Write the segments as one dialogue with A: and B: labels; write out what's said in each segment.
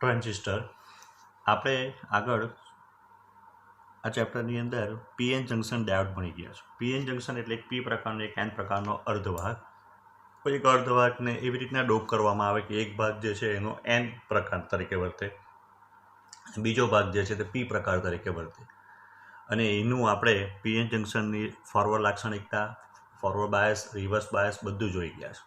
A: Transistor આપણે આગળ આ ચેપ્ટરની અંદર પીએન જંક્શન ડાયોડ ભણી ગયા છે. પીએન જંક્શન એટલે એક પી પ્રકારનો એક એન પ્રકારનો અર્ધવાહક. એક અર્ધવાહકને એવી રીતના ડોપ કરવામાં આવે કે એક ભાગ જે છે એનો એન પ્રકાર તરીકે વર્તે, બીજો ભાગ જે છે તે પી પ્રકાર તરીકે વર્તે. અને એનું આપણે પીએન જંક્શનની ફોરવર્ડ લાક્ષણિકતા, ફોરવર્ડ બાયસ, રિવર્સ બાયસ બધું જોઈ ગયા છે.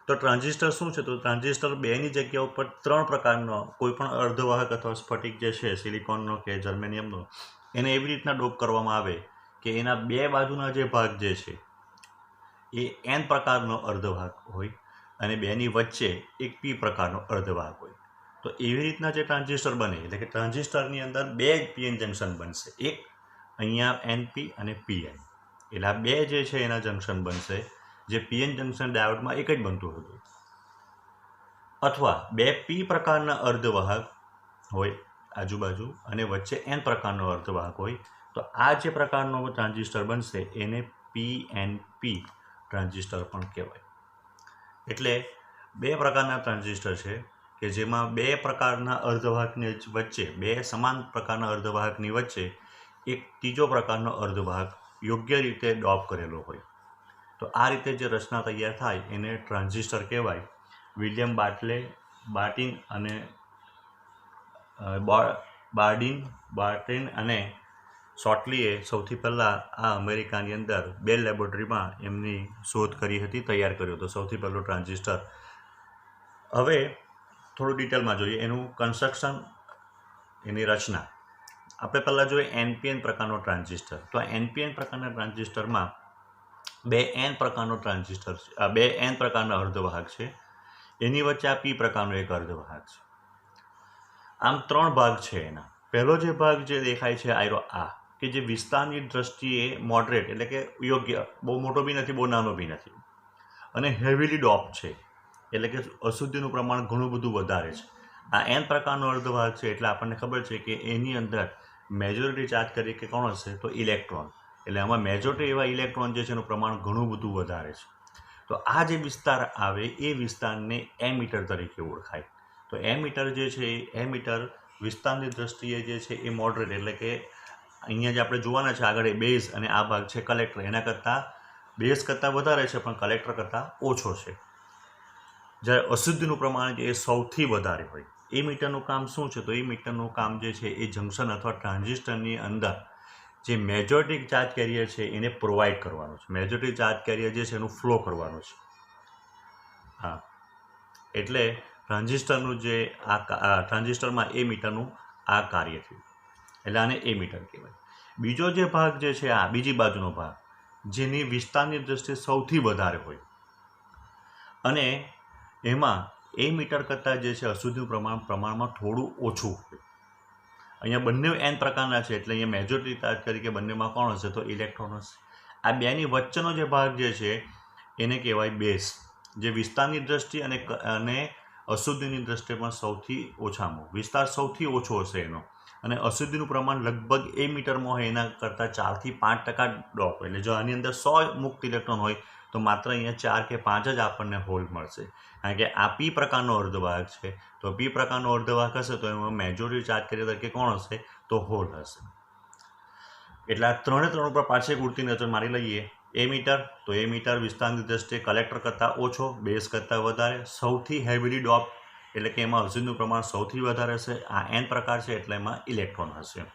A: તો ટ્રાન્ઝિસ્ટર શું છે? તો ટ્રાન્ઝિસ્ટર બેની જગ્યા ઉપર ત્રણ પ્રકારનો કોઈપણ અર્ધવાહક અથવા સ્ફટિક જે છે સિલિકોનનો કે જર્મેનિયમનો એને એવી રીતના ડોપ કરવામાં આવે કે એના બે બાજુના જે ભાગ જે છે એ એન પ્રકારનો અર્ધવાહક હોય અને બેની વચ્ચે એક પી પ્રકારનો અર્ધવાહક હોય. તો એવી રીતના જે ટ્રાન્ઝિસ્ટર બને એટલે કે ટ્રાન્ઝિસ્ટરની અંદર બે પીએન જંક્શન બનશે, એક અહીંયા એનપી અને પીએન. એટલે આ બે જે છે એના જંક્શન બનશે જે પીએન જંક્શન ડાયોડમાં એક જ બનતું હતું. અથવા બે પી પ્રકારના અર્ધવાહક હોય આજુબાજુ અને વચ્ચે એન પ્રકારનો અર્ધવાહક હોય તો આ જે પ્રકારનો ટ્રાન્ઝિસ્ટર બનશે એને પીએનપી ટ્રાન્ઝિસ્ટર પણ કહેવાય. એટલે બે પ્રકારના ટ્રાન્ઝિસ્ટર છે કે જેમાં બે પ્રકારના અર્ધવાહકની વચ્ચે, બે સમાન પ્રકારના અર્ધવાહકની વચ્ચે એક ત્રીજો પ્રકારનો અર્ધવાહક યોગ્ય રીતે ડોપ કરેલો હોય. તો આ રીતે જે રચના તૈયાર થાય એને ટ્રાન્ઝિસ્ટર કહેવાય. વિલિયમ બાર્ટીન અને શોર્ટલીએ સૌથી પહેલાં આ અમેરિકાની અંદર બેલ લેબોરેટરીમાં એમની શોધ કરી હતી, તૈયાર કર્યો હતો સૌથી પહેલો ટ્રાન્ઝિસ્ટર. હવે થોડું ડિટેલમાં જોઈએ એનું કન્સ્ટ્રક્શન, એની રચના. આપણે પહેલાં જોઈએ એનપીએન પ્રકારનો ટ્રાન્ઝિસ્ટર. તો આ એનપીએન પ્રકારના ટ્રાન્ઝિસ્ટરમાં બે એન પ્રકારના અર્ધવાહક છે, એની વચ્ચે આ પી પ્રકારનો એક અર્ધવાહક છે. આમ ત્રણ ભાગ છે એના. પહેલો જે ભાગ જે દેખાય છે આયરો આ કે જે વિસ્તારની દ્રષ્ટિએ મોડરેટ એટલે કે યોગ્ય, બહુ મોટો બી નથી બહુ નાનો બી નથી, અને હેવીલી ડોપ છે એટલે કે અશુદ્ધિનું પ્રમાણ ઘણું બધું વધારે છે. આ એન પ્રકારનો અર્ધવાહક છે એટલે આપણને ખબર છે કે એની અંદર મેજોરિટી ચાર્જ તરીકે કોણ હશે? તો ઇલેક્ટ્રોન. એટલે આમાં મેજોરિટી એવા ઇલેક્ટ્રોન જે છે એનું પ્રમાણ ઘણું બધું વધારે છે. તો આ જે વિસ્તાર આવે એ વિસ્તારને એમીટર તરીકે ઓળખાય. તો એમીટર જે છે એ એમીટર વિસ્તારની દ્રષ્ટિએ જે છે એ મોડરેટ એટલે કે અહીંયા જે આપણે જોવાના છે આગળ એ બેઝ અને આ ભાગ છે કલેક્ટર. એના કરતાં બેઝ કરતાં વધારે છે પણ કલેક્ટર કરતાં ઓછો છે. જ્યારે અશુદ્ધિનું પ્રમાણ જે એ સૌથી વધારે હોય. એ મીટરનું કામ શું છે? તો એ મીટરનું કામ જે છે એ જંક્શન અથવા ટ્રાન્ઝિસ્ટરની અંદર જે મેજોરિટી ચાર્જ કેરિયર છે એને પ્રોવાઈડ કરવાનું છે. મેજોરિટી ચાર્જ કેરિયર જે છે એનું ફ્લો કરવાનું છે. હા, એટલે ટ્રાન્ઝિસ્ટરનું જે ટ્રાન્ઝિસ્ટરમાં એ મીટરનું આ કાર્ય થયું એટલે આને એ મીટર કહેવાય. બીજો જે ભાગ જે છે આ બીજી બાજુનો ભાગ જેની વિસ્તારની દ્રષ્ટિએ સૌથી વધારે હોય અને એમાં એ મીટર કરતાં જે છે અશુદ્ધિનું પ્રમાણમાં થોડું ઓછું હોય. અહીંયા બંને એન પ્રકારના છે એટલે અહીંયા મેજોરિટી ચાર્જ તરીકે બંનેમાં કોણ હશે? તો ઇલેક્ટ્રોન હશે. આ બેની વચ્ચેનો જે ભાગ જે છે એને કહેવાય બેઝ, જે વિસ્તારની દ્રષ્ટિએ અને અશુદ્ધિની દ્રષ્ટિએ પણ સૌથી ઓછામાં વિસ્તાર સૌથી ઓછો હશે એનો, અને અશુદ્ધિનું પ્રમાણ લગભગ એ મીટરમાં હોય એના કરતાં 4 થી 5% ડ્રોપ હોય. એટલે જો આની અંદર 100 મુક્ત ઇલેક્ટ્રોન હોય તો માત્ર અહીંયા 4 કે 5 જ આપણને હોલ મળશે. કારણ કે આ પી પ્રકારનો અર્ધવાહક છે. તો પી પ્રકારનો અર્ધવાહક હશે તો એમાં મેજોરિટી ચાર્જ કરીએ તરીકે કોણ હશે? તો હોલ હશે. એટલે આ ત્રણ ઉપર પાછી એક ઉડતી નજર મારી લઈએ. એ મીટર, તો એ મીટર વિસ્તારની દ્રષ્ટિએ કલેક્ટર કરતાં ઓછો, બેઝ કરતાં વધારે, સૌથી હેવીલી ડોપ એટલે કે એમાં અશુદ્ધિનું પ્રમાણ સૌથી વધારે હશે. આ એન પ્રકાર છે એટલે એમાં ઇલેક્ટ્રોન હશે.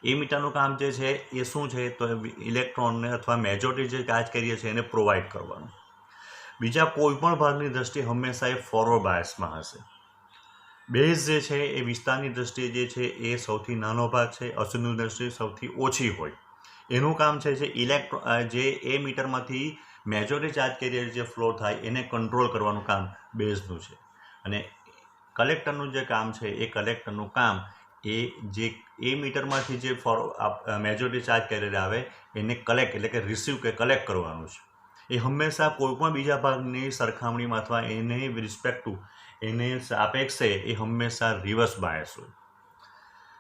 A: એ મીટરનું કામ જે છે એ શું છે? તો ઇલેક્ટ્રોનને અથવા મેજોરિટી જે ચાર્જ કરીએ છીએ એને પ્રોવાઈડ કરવાનું. બીજા કોઈ પણ ભાગની દ્રષ્ટિએ હંમેશા એ ફોરવર્ડ બાયસમાં હશે. બેઝ જે છે એ વિસ્તારની દ્રષ્ટિએ જે છે એ સૌથી નાનો ભાગ છે, અશુદ્ધિની દ્રષ્ટિએ સૌથી ઓછી હોય. એનું કામ છે જે એ મીટરમાંથી મેજોરિટી ચાર્જ કેરિયર જે ફ્લો થાય એને કંટ્રોલ કરવાનું કામ બેઝનું છે. અને કલેક્ટરનું જે કામ છે એ કલેક્ટરનું કામ એ જે એ મીટરમાંથી જે મેજોરિટી ચાર્જ કેરિયર આવે એને કલેક્ટ એટલે કે રિસીવ કે કલેક્ટ કરવાનું છે. એ હંમેશા કોઈપણ બીજા ભાગની સરખામણીમાં અથવા એને રિસ્પેક્ટ ટુ એને સાપેક્ષે એ હંમેશા રિવર્સ બાયસ હોય.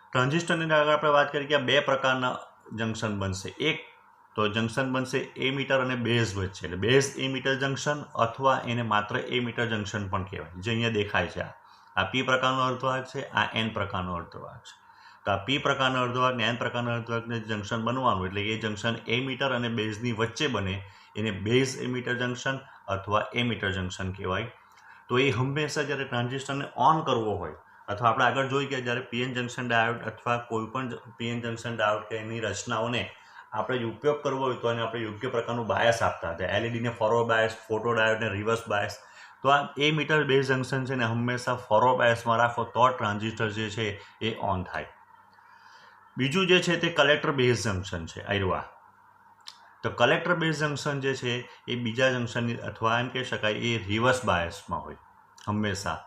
A: ટ્રાન્ઝિસ્ટરની આગળ આપણે વાત કરીએ કે બે પ્રકારના જંક્શન બનશે. એક તો જંક્શન બનશે એ મીટર અને બેઝ વચ્ચે, એટલે બેઝ એ મીટર જંક્શન અથવા એને માત્ર એ મીટર જંક્શન પણ કહેવાય, જે અહીંયા દેખાય છે. આ પી પ્રકારનો અર્ધવાહક છે, આ એન પ્રકારનો અર્ધવાહક છે. તો આ પી પ્રકારનો અર્ધવાહક ને એન પ્રકારના અર્ધવાહકને જંક્શન બનવાનું એટલે એ જંક્શન એમીટર અને બેઝની વચ્ચે બને એને બેઝ એમીટર જંક્શન અથવા એમીટર જંક્શન કહેવાય. તો એ હંમેશા જ્યારે ટ્રાન્ઝિસ્ટરને ઓન કરવો હોય અથવા આપણે આગળ જોઈ કે જ્યારે પીએન જંક્શન ડાયોડ અથવા કોઈ પણ પીએન જંક્શન ડાયોડ કે એની રચનાઓને આપણે ઉપયોગ કરવો હોય તો એને આપણે યોગ્ય પ્રકારનું બાયસ આપતા હતા. એલઈડીને ફોરવર્ડ બાયસ, ફોટો ડાયોડને રિવર્સ બાયસ. તો આ એમીટર બેઝ જંક્શન છે ને હંમેશા ફોરવર્ડ બાયસમાં રાખો તો ટ્રાન્ઝિસ્ટર જે છે એ ઓન થાય. બીજું જે છે તે કલેક્ટર બેઝ જંક્શન છે આયરવા. તો કલેક્ટર બેઝ જંક્શન જે છે એ બીજા જંક્શનની અથવા એમ કહી શકાય એ રિવર્સ બાયસમાં હોય. હંમેશા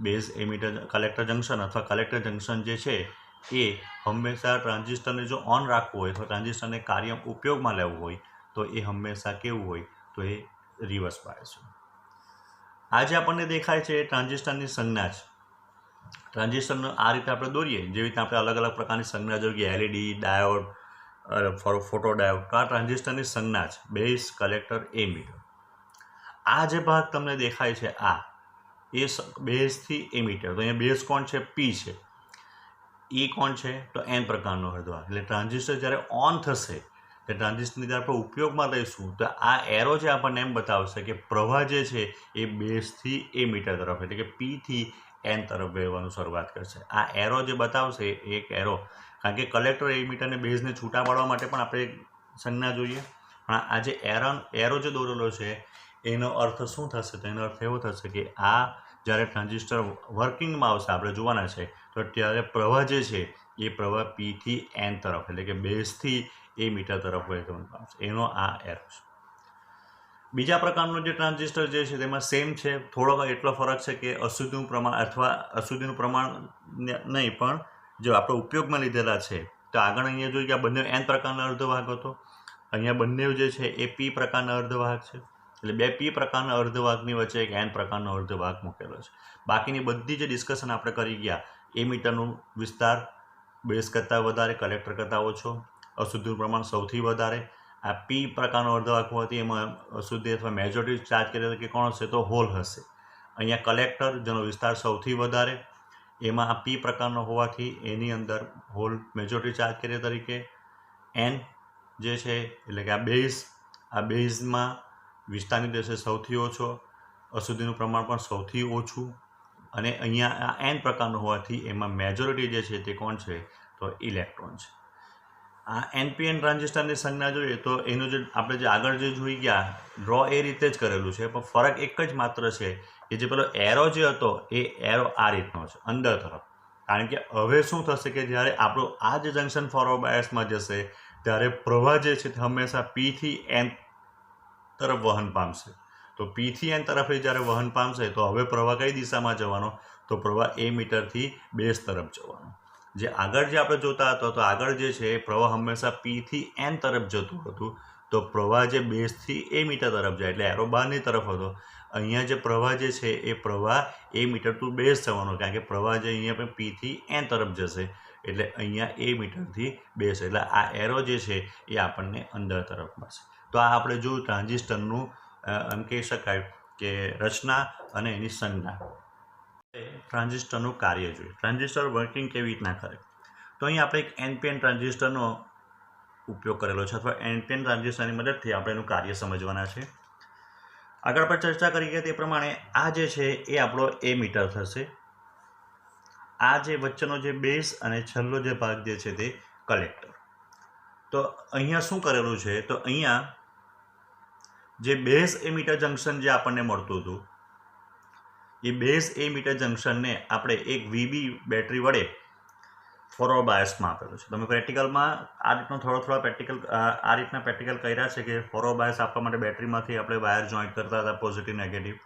A: બેઝ એમીટર કલેક્ટર જંક્શન અથવા કલેક્ટર જંક્શન જે છે એ હંમેશા ટ્રાન્ઝિસ્ટરને જો ઓન રાખવું હોય અથવા ટ્રાન્ઝિસ્ટરને કાર્ય ઉપયોગમાં લેવું હોય તો એ હંમેશા કેવું હોય તો એ રિવર્સ બાયસ હોય. આજે આપણને દેખાય છે એ ટ્રાન્ઝિસ્ટરની સંજ્ઞા છે. ટ્રાન્ઝિસ્ટરનો આ રીતે આપણે દોરીએ જેવી રીતે આપણે અલગ અલગ પ્રકારની સંજ્ઞા જોઈએ એલઈડી, ડાયોડ, ફોટો ડાયોડ. તો આ ટ્રાન્ઝિસ્ટરની સંજ્ઞા છે બેઝ, કલેક્ટર, એમીટર. આ જે ભાગ તમને દેખાય છે આ એ બેઝથી એમીટર. તો અહીંયા બેઝ કોણ છે? પી છે. ઈ કોણ છે? તો એન પ્રકારનો અર્ધવાહક. એટલે ટ્રાન્ઝિસ્ટર જ્યારે ઓન થશે તે ટ્રાન્ઝિસ્ટરને જ્યારે આપણે ઉપયોગમાં લઈશું તો આ એરો જે આપણને એમ બતાવશે કે પ્રવાહ જે છે એ બેઝથી એમીટર તરફ એટલે કે પીથી એન તરફ વહેવાનું શરૂઆત કરશે. આ એરો જે બતાવશે એક એરો, કારણ કે કલેક્ટર એમીટરને બેઝને છૂટા પાડવા માટે પણ આપણે સંજ્ઞા જોઈએ. પણ આ જે એરો જે દોરેલો છે એનો અર્થ શું થશે? તો એનો અર્થ એવો થશે કે આ જ્યારે ટ્રાન્ઝિસ્ટર વર્કિંગમાં આવશે આપણે જોવાના છે તો ત્યારે પ્રવાહ જે છે એ પ્રવાહ પીથી એન તરફ એટલે કે બેઝથી એમીટર તરફ વહેવાનું પામશે. એનો આ એરો છે. બીજા પ્રકારનું જે ટ્રાન્ઝિસ્ટર જે છે તેમાં સેમ છે, થોડોક એટલો ફરક છે કે અશુદ્ધિનું પ્રમાણ અથવા અશુદ્ધિનું પ્રમાણ નહીં પણ જો આપણે ઉપયોગમાં લીધેલા છે તો આગળ અહીંયા જોઈએ કે આ બંને એન પ્રકારના અર્ધવાહક હતો. અહીંયા બંને જે છે એ પી પ્રકારના અર્ધવાહક છે. એટલે બે પી પ્રકારના અર્ધવાહકની વચ્ચે એક એન પ્રકારનો અર્ધવાહક મૂકેલો છે. બાકીની બધી જે ડિસ્કશન આપણે કરી ગયા એમીટરનું વિસ્તાર બેઝ કરતાં વધારે, કલેક્ટર કરતાં ઓછો, અશુદ્ધિનું પ્રમાણ સૌથી વધારે. આ પી પ્રકારનો અર્ધવાહક હોવાથી એમાં અશુદ્ધિ અથવા મેજોરિટી ચાર્જ કર્યા કે કોણ હશે તો હોલ હશે. અહીંયા કલેક્ટર જેનો વિસ્તાર સૌથી વધારે એમાં આ પી પ્રકારનો હોવાથી એની અંદર હોલ મેજોરિટી ચાર્જ કર્યા તરીકે. એન જે છે એટલે કે આ બેઝમાં વિસ્તારની દ્રષ્ટિએ સૌથી ઓછો, અશુદ્ધિનું પ્રમાણ પણ સૌથી ઓછું અને અહીંયા આ એન પ્રકારનું હોવાથી એમાં મેજોરિટી જે છે તે કોણ છે તો ઇલેક્ટ્રોન છે. આ એનપીએન ટ્રાન્ઝિસ્ટરની સંજ્ઞા જોઈએ તો એનું જે આપણે જે આગળ જે જોઈ ગયા ડ્રો એ રીતે જ કરેલું છે પણ ફરક એક જ માત્ર છે કે જે પેલો એરો જે હતો એ એરો આ રીતનો છે અંદર તરફ. કારણ કે હવે શું થશે કે જ્યારે આપણું આ જે જંક્શન ફોરવર્ડ બાયસમાં જશે ત્યારે પ્રવાહ જે છે તે હંમેશા પીથી એન તરફ વહન પામશે. તો પીથી એન તરફ જ્યારે વહન પામશે તો હવે પ્રવાહ કઈ દિશામાં જવાનો? તો પ્રવાહ એમીટરથી બેઝ તરફ જવાનો. જે આગળ જે આપણે જોતા હતો તો આગળ જે છે પ્રવાહ હંમેશા પીથી એન તરફ જતું હતું. તો પ્રવાહ જે બેઝથી એમીટર તરફ જાય એટલે એરો બહારની તરફ હતો. અહીંયા જે પ્રવાહ જે છે એ પ્રવાહ એમીટર ટુ બેઝ જવાનો, કારણ કે પ્રવાહ જે અહીંયા પણ પીથી એન તરફ જશે એટલે અહીંયા એમીટરથી બેઝ. એટલે આ એરો જે છે એ આપણને અંદર તરફ મળશે. તો આ આપણે જોયું ટ્રાન્ઝિસ્ટરનું એમ કહી શકાય કે રચના અને એની સંજ્ઞા. ટ્રાન્ઝિસ્ટરનું કાર્ય જોઈએ, ટ્રાન્ઝિસ્ટર વર્કિંગ કેવી રીતના કરે. તો અહીં આપણે એક એનપીએન ટ્રાન્ઝિસ્ટરનો ઉપયોગ કરેલો છે અથવા એનપીએન ટ્રાન્ઝિસ્ટરની મદદથી આપણે એનું કાર્ય સમજવાના છે. આગળ આપણે ચર્ચા કરી ગયા તે પ્રમાણે આ જે છે એ આપણો એમીટર થશે. આ જે વચ્ચેનો જે બેઝ અને છેલ્લો જે ભાગ જે છે તે કલેક્ટર. તો અહીંયા શું કરેલું છે તો અહીંયા જે બેઝ એમીટર જંક્શન જે આપણને મળતું હતું એ બેઝ એમીટર જંક્શનને આપણે એક વીબી બેટરી વડે ફોરવર્ડ બાયસમાં આપેલું છે. તમે પ્રેક્ટિકલમાં આ રીતનો થોડા પ્રેક્ટિકલ આ રીતના પ્રેક્ટિકલ કર્યા છે કે ફોરવર્ડ બાયસ આપવા માટે બેટરીમાંથી આપણે વાયર જોઈન્ટ કરતા હતા પોઝિટિવ નેગેટિવ.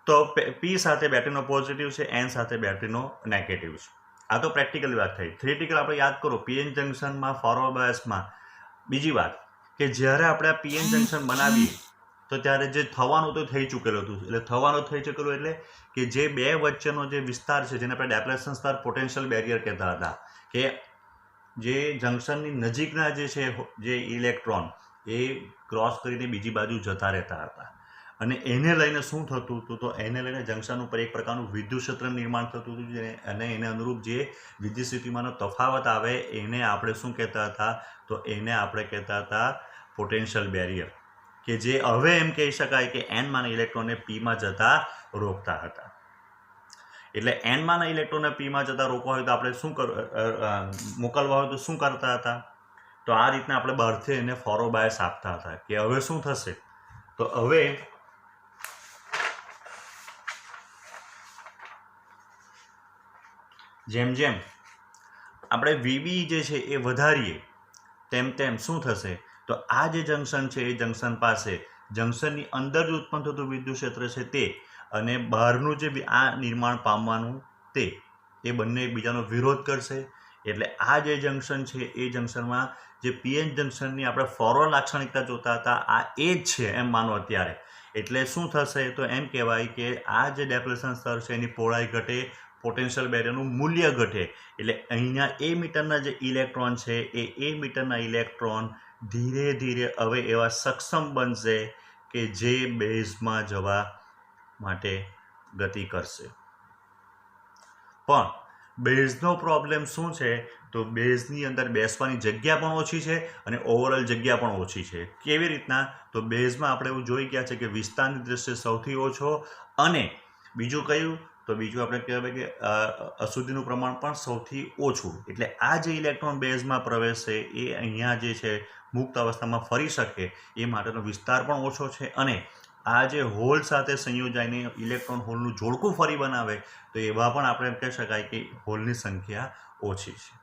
A: તો પી સાથે બેટરીનો પોઝિટિવ છે, એન સાથે બેટરીનો નેગેટિવ છે. આ તો પ્રેક્ટિકલ વાત થઈ. થિયરિટિકલ આપણે યાદ કરો પીએન જંક્શનમાં ફોરવર્ડ બાયસમાં બીજી વાત કે જ્યારે આપણે આ પીએન જંક્શન બનાવીએ તો ત્યારે જે થવાનું તો થઈ ચૂકેલું હતું. એટલે થવાનું થઈ ચૂકેલું એટલે કે જે બે વચ્ચેનો જે વિસ્તાર છે જેને આપણે ડેપ્લેશન સ્તર પોટેન્શિયલ બેરિયર કહેતા હતા કે જે જંક્શનની નજીકના જે છે જે ઇલેક્ટ્રોન એ ક્રોસ કરીને બીજી બાજુ જતા રહેતા હતા અને એને લઈને શું થતું હતું, તો એને લઈને જંકશન ઉપર એક પ્રકારનું વિદ્યુત ક્ષેત્ર નિર્માણ થતું હતું, અને એને અનુરૂપ જે વિદ્યુત સ્થિતિમાંનો તફાવત આવે એને આપણે શું કહેતા હતા, તો એને આપણે કહેતા હતા પોટેન્શિયલ બેરિયર, કે જે હવે એમ કહી શકાય કે એનમાંના ઇલેક્ટ્રોનને પીમાં જતા રોકતા હતા. એટલે એનમાંના ઇલેક્ટ્રોનને પીમાં જતા રોકવા હોય તો આપણે શું મોકલવા હોય તો શું કરતા હતા, તો આ રીતના આપણે બહારથી એને ફોરવર્ડ બાયસ આપતા હતા. કે હવે શું થશે, તો હવે જેમ જેમ આપણે વીબી જે છે એ વધારીએ તેમ તેમ શું થશે, તો આ જે જંકશન છે એ જંકશન પાસે જંકશનની અંદર જ ઉત્પન્ન થતું વિદ્યુત ક્ષેત્ર છે તે અને બહારનું જે આ નિર્માણ પામવાનું તે એ બંને એકબીજાનો વિરોધ કરશે. એટલે આ જે જંકશન છે એ જંકશનમાં જે પીએન જંકશનની આપણે ફોરવર્ડ લાક્ષણિકતા જોતા હતા આ એ જ છે એમ માનો અત્યારે. એટલે શું થશે, તો એમ કહેવાય કે આ જે ડેપ્લેશન સ્તર છે એની પહોળાઈ ઘટે, પોટેન્શિયલ બેરિયરનું મૂલ્ય ઘટે. એટલે અહીંયા એ મીટરના જે ઇલેક્ટ્રોન છે એ મીટરના ઇલેક્ટ્રોન ધીરે ધીરે હવે એવા સક્ષમ બનશે કે જે બેઝમાં જવા માટે ગતિ કરશે. પણ બેઝનો પ્રોબ્લેમ શું છે, તો બેઝની અંદર બેસવાની જગ્યા પણ ઓછી છે અને ઓવરઓલ જગ્યા પણ ઓછી છે. કેવી રીતના, તો બેઝમાં આપણે એવું જોઈ ગયા છે કે વિસ્તારની દ્રષ્ટિએ સૌથી ઓછો, અને બીજું કયું, તો બીજું આપણે કહેવાય કે અશુદ્ધિનું પ્રમાણ પણ સૌથી ઓછું. એટલે આ જે ઇલેક્ટ્રોન બેઝમાં પ્રવેશે એ અહીંયા જે છે મુક્ત અવસ્થામાં ફરી શકે એ માટેનો વિસ્તાર પણ ઓછો છે, અને આ જે હોલ સાથે સંયોજાઈને ઇલેક્ટ્રોન હોલનું જોડકું ફરી બનાવે તો એવા પણ આપણે એમ કહી શકાય કે હોલની સંખ્યા ઓછી છે.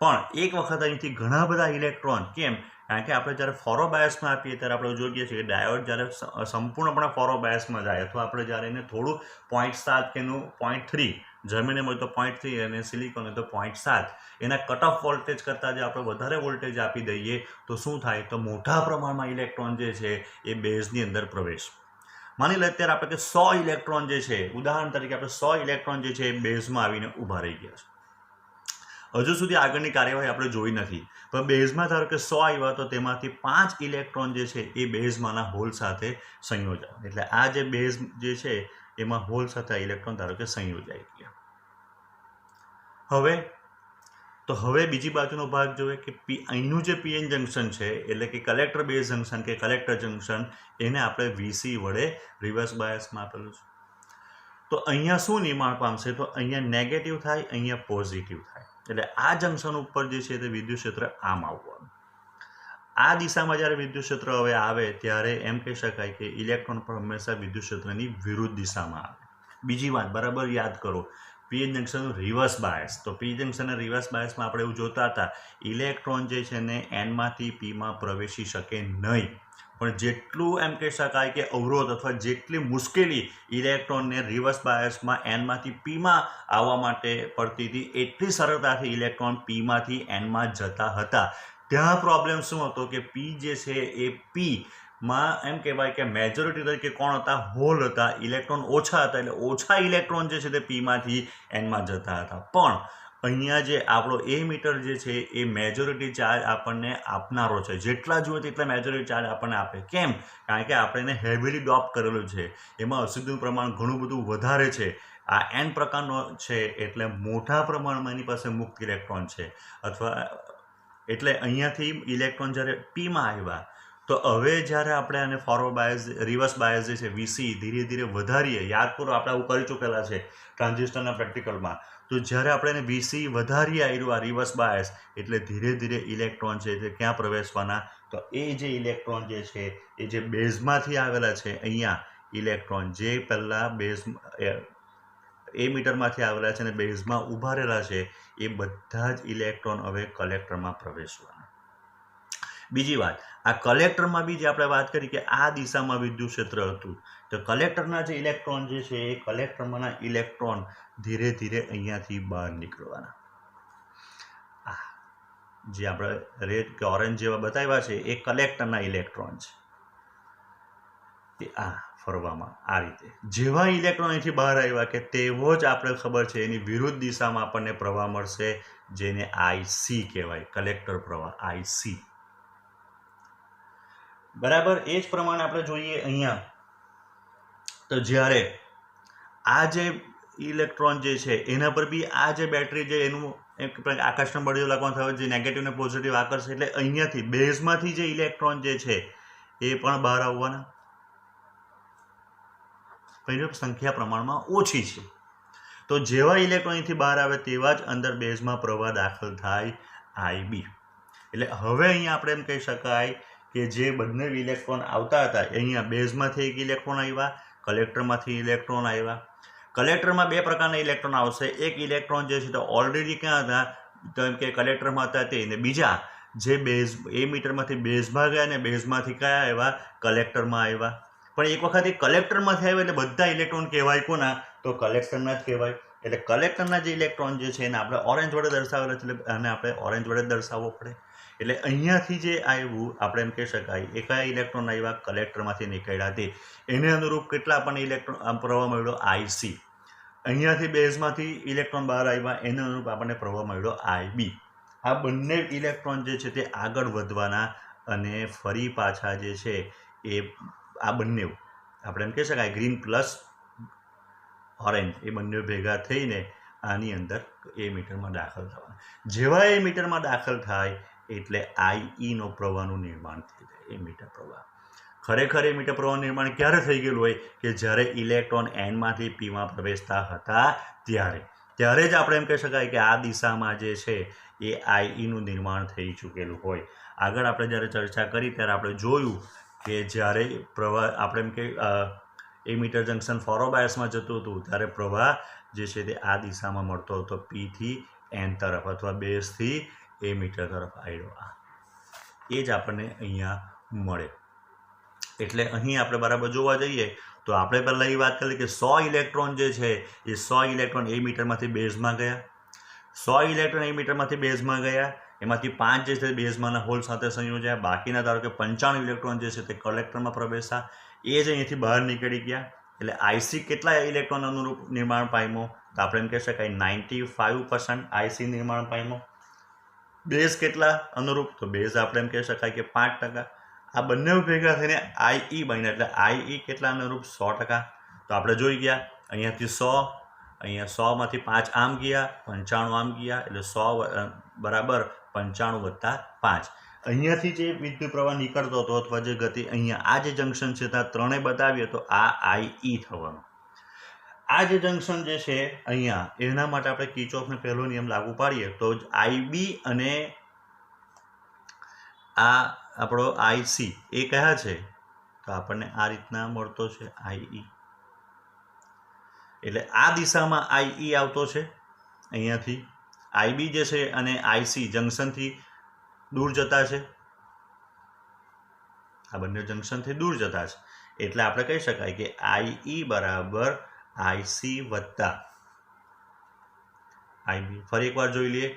A: પણ એક વખત અહીંથી ઘણા બધા ઇલેક્ટ્રોન, કેમ, કારણ કે આપણે જ્યારે ફોરવર્ડ બાયસમાં આપીએ ત્યારે આપણે જોઈએ છીએ કે ડાયોડ જ્યારે સંપૂર્ણપણે ફોરવર્ડ બાયસમાં જાય અથવા આપણે જ્યારે એને થોડું 0.7 કે એનું 0.3 જર્મેનિયમ હોય તો 0.3 અને સિલિકોન હોય તો 0.7 એના કટ ઓફ વોલ્ટેજ કરતાં જે આપણે વધારે વોલ્ટેજ આપી દઈએ તો શું થાય, તો મોટા પ્રમાણમાં ઇલેક્ટ્રોન જે છે એ બેઝની અંદર પ્રવેશ. માની લે અત્યારે આપણે કે 100 ઇલેક્ટ્રોન જે છે, ઉદાહરણ તરીકે આપણે 100 ઇલેક્ટ્રોન જે છે એ બેઝમાં આવીને ઊભા રહી ગયા છે. હજુ સુધી આગળની કાર્યવાહી આપણે જોઈ નથી, પણ બેઝમાં ધારો કે 100 આવ્યા તો તેમાંથી 5 ઇલેક્ટ્રોન જે છે એ બેઝમાંના હોલ સાથે સંયોજાય. એટલે આ જે બેઝ જે છે એમાં હોલ સાથે ઇલેક્ટ્રોન ધારો કે સંયોજાઈ ગયા. હવે બીજી બાજુનો ભાગ જોઈએ કે અહીંનું જે પીએન જંકશન છે એટલે કે કલેક્ટર બેઝ જંકશન કે કલેક્ટર જંકશન, એને આપણે વીસી વડે રિવર્સ બાયસમાં આપેલું છે. તો અહીંયા શું નિર્માણ પામશે, તો અહીંયા નેગેટિવ થાય, અહીંયા પોઝિટિવ થાય. એટલે આ જંકશન ઉપર જે છે તે વિદ્યુત ક્ષેત્ર આમ આવવાનું. આ દિશામાં જ્યારે વિદ્યુત ક્ષેત્ર હવે આવે ત્યારે એમ કહી શકાય કે ઇલેક્ટ્રોન પણ હંમેશા વિદ્યુત ક્ષેત્રની વિરુદ્ધ દિશામાં આવે. બીજી વાત બરાબર યાદ કરો, પીએન જંકશનનું રિવર્સ બાયસ. તો પી જંકશનના રિવર્સ બાયસમાં આપણે એવું જોતા હતા, ઇલેક્ટ્રોન જે છે ને એનમાંથી પીમાં પ્રવેશી શકે નહીં, પણ જેટલું એમ કહી શકાય કે અવરોધ અથવા જેટલી મુશ્કેલી ઇલેક્ટ્રોનને રિવર્સ બાયસમાં એનમાંથી પીમાં આવવા માટે પડતી હતી એટલી સરળતાથી ઇલેક્ટ્રોન પીમાંથી એનમાં જતા હતા. ત્યાં પ્રોબ્લેમ શું હતો કે પી જે છે એ પીમાં એમ કહેવાય કે મેજોરિટી તરીકે કોણ હતા, હોલ હતા, ઇલેક્ટ્રોન ઓછા હતા, એટલે ઓછા ઇલેક્ટ્રોન જે છે તે પીમાંથી એનમાં જતા હતા. પણ અહીંયા જે આપણો એ મીટર જે છે એ મેજોરિટી ચાર્જ આપણને આપનારો છે, જેટલા જોઈએ તેટલા મેજોરિટી ચાર્જ આપણને આપે. કેમ, કારણ કે આપણે એને હેવીલી ડોપ કરેલું છે, એમાં અશુદ્ધિનું પ્રમાણ ઘણું બધું વધારે છે. આ એન પ્રકારનો છે એટલે મોટા પ્રમાણમાં એની પાસે મુક્ત ઇલેક્ટ્રોન છે, અથવા એટલે અહીંયાથી ઇલેક્ટ્રોન જ્યારે પીમાં આવ્યા તો હવે જ્યારે આપણે આને ફોરવર્ડ બાયસ રિવર્સ બાયસ જે છે વીસી ધીરે ધીરે વધારીએ, યાદ કરો આપણે આવું કરી ચૂકેલા છે ટ્રાન્ઝિસ્ટરના પ્રેક્ટિકલમાં, તો જ્યારે આપણે એને વીસી વધારીએ આવ્યું આ રિવર્સ બાયસ એટલે ધીરે ધીરે ઇલેક્ટ્રોન છે તે ક્યાં પ્રવેશવાના, તો એ જે ઇલેક્ટ્રોન જે છે એ જે બેઝમાંથી આવેલા છે અહીંયા ઇલેક્ટ્રોન જે પહેલાં બેઝ એ મીટરમાંથી આવેલા છે અને બેઝમાં ઊભા રહેલા છે એ બધા જ ઇલેક્ટ્રોન હવે કલેક્ટરમાં પ્રવેશવાના. બીજી વાત, આ કલેક્ટરમાં બી જે આપણે વાત કરી કે આ દિશામાં વિદ્યુત ક્ષેત્ર હતું, તો કલેક્ટરના જે ઇલેક્ટ્રોન જે છે એ કલેક્ટરમાંના ઇલેક્ટ્રોન ધીરે ધીરે અહીંયાથી બહાર નીકળવાના. જે આપણે રેડ કે ઓરેન્જ જેવા બતાવ્યા છે એ કલેક્ટરના ઇલેક્ટ્રોન છે. આ ફરવામાં આ રીતે જેવા ઇલેક્ટ્રોન અહીંથી બહાર આવ્યા કે તેવો જ આપણે ખબર છે એની વિરુદ્ધ દિશામાં આપણને પ્રવાહ મળશે, જેને આઈસી કહેવાય, કલેક્ટર પ્રવાહ આઈસી. બરાબર એ જ પ્રમાણે આપણે જોઈએ અહીંયા તો જ્યારે આ જે ઇલેક્ટ્રોન જે છે એના પર બી આ જે બેટરી જે એનું એક આકર્ષણ બળીઓ લાગવાનું થયું જે નેગેટિવ ને પોઝિટિવ આકર્ષે એટલે અહીંયાથી બેઝમાંથી જે ઇલેક્ટ્રોન જે છે એ પણ બહાર આવવાના, સંખ્યા પ્રમાણમાં ઓછી છે. તો જેવા ઇલેક્ટ્રોન અહીંથી બહાર આવે તેવા જ અંદર બેઝમાં પ્રવાહ દાખલ થાય IB. એટલે હવે અહીંયા આપણે એમ કહી શકાય કે જે બંને ઇલેક્ટ્રોન આવતા હતા અહીંયા બેઝમાંથી એક ઇલેક્ટ્રોન આવ્યા, કલેક્ટરમાંથી ઇલેક્ટ્રોન આવ્યા. કલેક્ટરમાં બે પ્રકારના ઇલેક્ટ્રોન આવશે. એક ઇલેક્ટ્રોન જે છે તો ઓલરેડી ક્યાં હતા, તો એમ કે કલેક્ટરમાં હતા તે, ને બીજા જે બેઝ એમીટરમાંથી બેઝમાં ગયા ને બેઝમાંથી કયા આવ્યા, કલેક્ટરમાં આવ્યા. પણ એક વખત એ કલેક્ટરમાંથી આવ્યા એટલે બધા ઇલેક્ટ્રોન કહેવાય કોના, તો કલેક્ટરના જ કહેવાય. એટલે કલેક્ટરના જે ઇલેક્ટ્રોન જે છે એને આપણે ઓરેન્જ વડે દર્શાવેલા છે એટલે આને આપણે ઓરેન્જ વડે દર્શાવવો પડે. એટલે અહીંયાથી જે આવ્યું આપણે એમ કહી શકાય એ કયા ઇલેક્ટ્રોન આવ્યા, કલેક્ટરમાંથી નીકળ્યા તે, એને અનુરૂપ કેટલા આપણને ઇલેક્ટ્રોન પ્રવાહ મળ્યો, IC. અહીંયાથી બેઝમાંથી ઇલેક્ટ્રોન બહાર આવ્યા એને અનુરૂપ આપણને પ્રવાહ મળ્યો IB. આ બંને ઇલેક્ટ્રોન જે છે તે આગળ વધવાના અને ફરી પાછા જે છે એ આ બંને આપણે એમ કહી શકાય ગ્રીન પ્લસ ઓરેન્જ એ બંને ભેગા થઈને આની અંદર એ મીટરમાં દાખલ થવાના. જેવા એ મીટરમાં દાખલ થાય એટલે IE પ્રવાહનું નિર્માણ થઈ જાય. એ મીટર પ્રવાહ ખરેખર એ મીટર પ્રવાહનું નિર્માણ ક્યારે થઈ ગયેલું હોય કે જ્યારે ઇલેક્ટ્રોન Nમાંથી Pમાં પ્રવેશતા હતા ત્યારે જ આપણે એમ કહી શકાય કે આ દિશામાં જે છે એ IEનું નિર્માણ થઈ ચૂકેલું હોય. આગળ આપણે જ્યારે ચર્ચા કરી ત્યારે આપણે જોયું કે જ્યારે પ્રવાહ આપણે એમ કે એમીટર જંકશન ફોરોબાયસમાં જતું હતું ત્યારે પ્રવાહ જે છે તે આ દિશામાં મળતો હતો, P થી N તરફ અથવા બેઝથી એમીટર તરફ આવ્યો. એ જ આપણને અહીંયા મળે. એટલે અહીં આપણે બરાબર જોવા જઈએ તો આપણે પહેલાં એ વાત કરી કે 100 ઇલેક્ટ્રોન જે છે એ 100 ઇલેક્ટ્રોન એમીટરમાંથી બેઝમાં ગયા, 100 ઇલેક્ટ્રોન એમીટરમાંથી બેઝમાં ગયા, એમાંથી 5 જે છે બેઝમાંના હોલ સાથે સંયોજ્યા, બાકીના ધારો કે 95 ઇલેક્ટ્રોન જે છે તે કલેક્ટરમાં પ્રવેશા, એ જ અહીંથી બહાર નીકળી ગયા. એટલે IC કેટલા ઇલેક્ટ્રોન અનુરૂપ નિર્માણ પામ્યો, તો આપણે એમ કહી શકાય 95% IC નિર્માણ પામ્યો. બેઝ કેટલા અનુરૂપ, તો બેઝ આપણે એમ કહી શકાય કે 5%. આ બંને ભેગા થઈને IE બન્યા એટલે IE કેટલા અનુરૂપ, 100%. તો આપણે જોઈ ગયા અહીંયાથી 100, અહીંયા 100માંથી 5 આમ ગયા, 95 આમ ગયા, એટલે 100 બરાબર 95 વત્તા 5. અહીંયાથી જે વિદ્યુત પ્રવાહ નીકળતો હતો અથવા જે ગતિ અહીંયા આ જે જંકશન છે ત્યાં ત્રણે બતાવીએ તો આ IE થવાનું. આ જે જંકશન જે છે અહીંયા એના માટે આપણે કિર્ચોફનો પહેલો નિયમ લાગુ પાડીએ તો IB અને આ આપણો IC એ કયા છે, તો આપણને આ રીતના મળતો છે IE. એટલે આ દિશામાં IE આવતો છે અહીંયાથી, IB જે છે અને IC જંકશનથી દૂર જતા છે, આ બંને જંકશનથી દૂર જતા છે. એટલે આપણે કહી શકાય કે IE બરાબર IC વત્તા IB. ફરી એકવાર જોઈ લઈએ,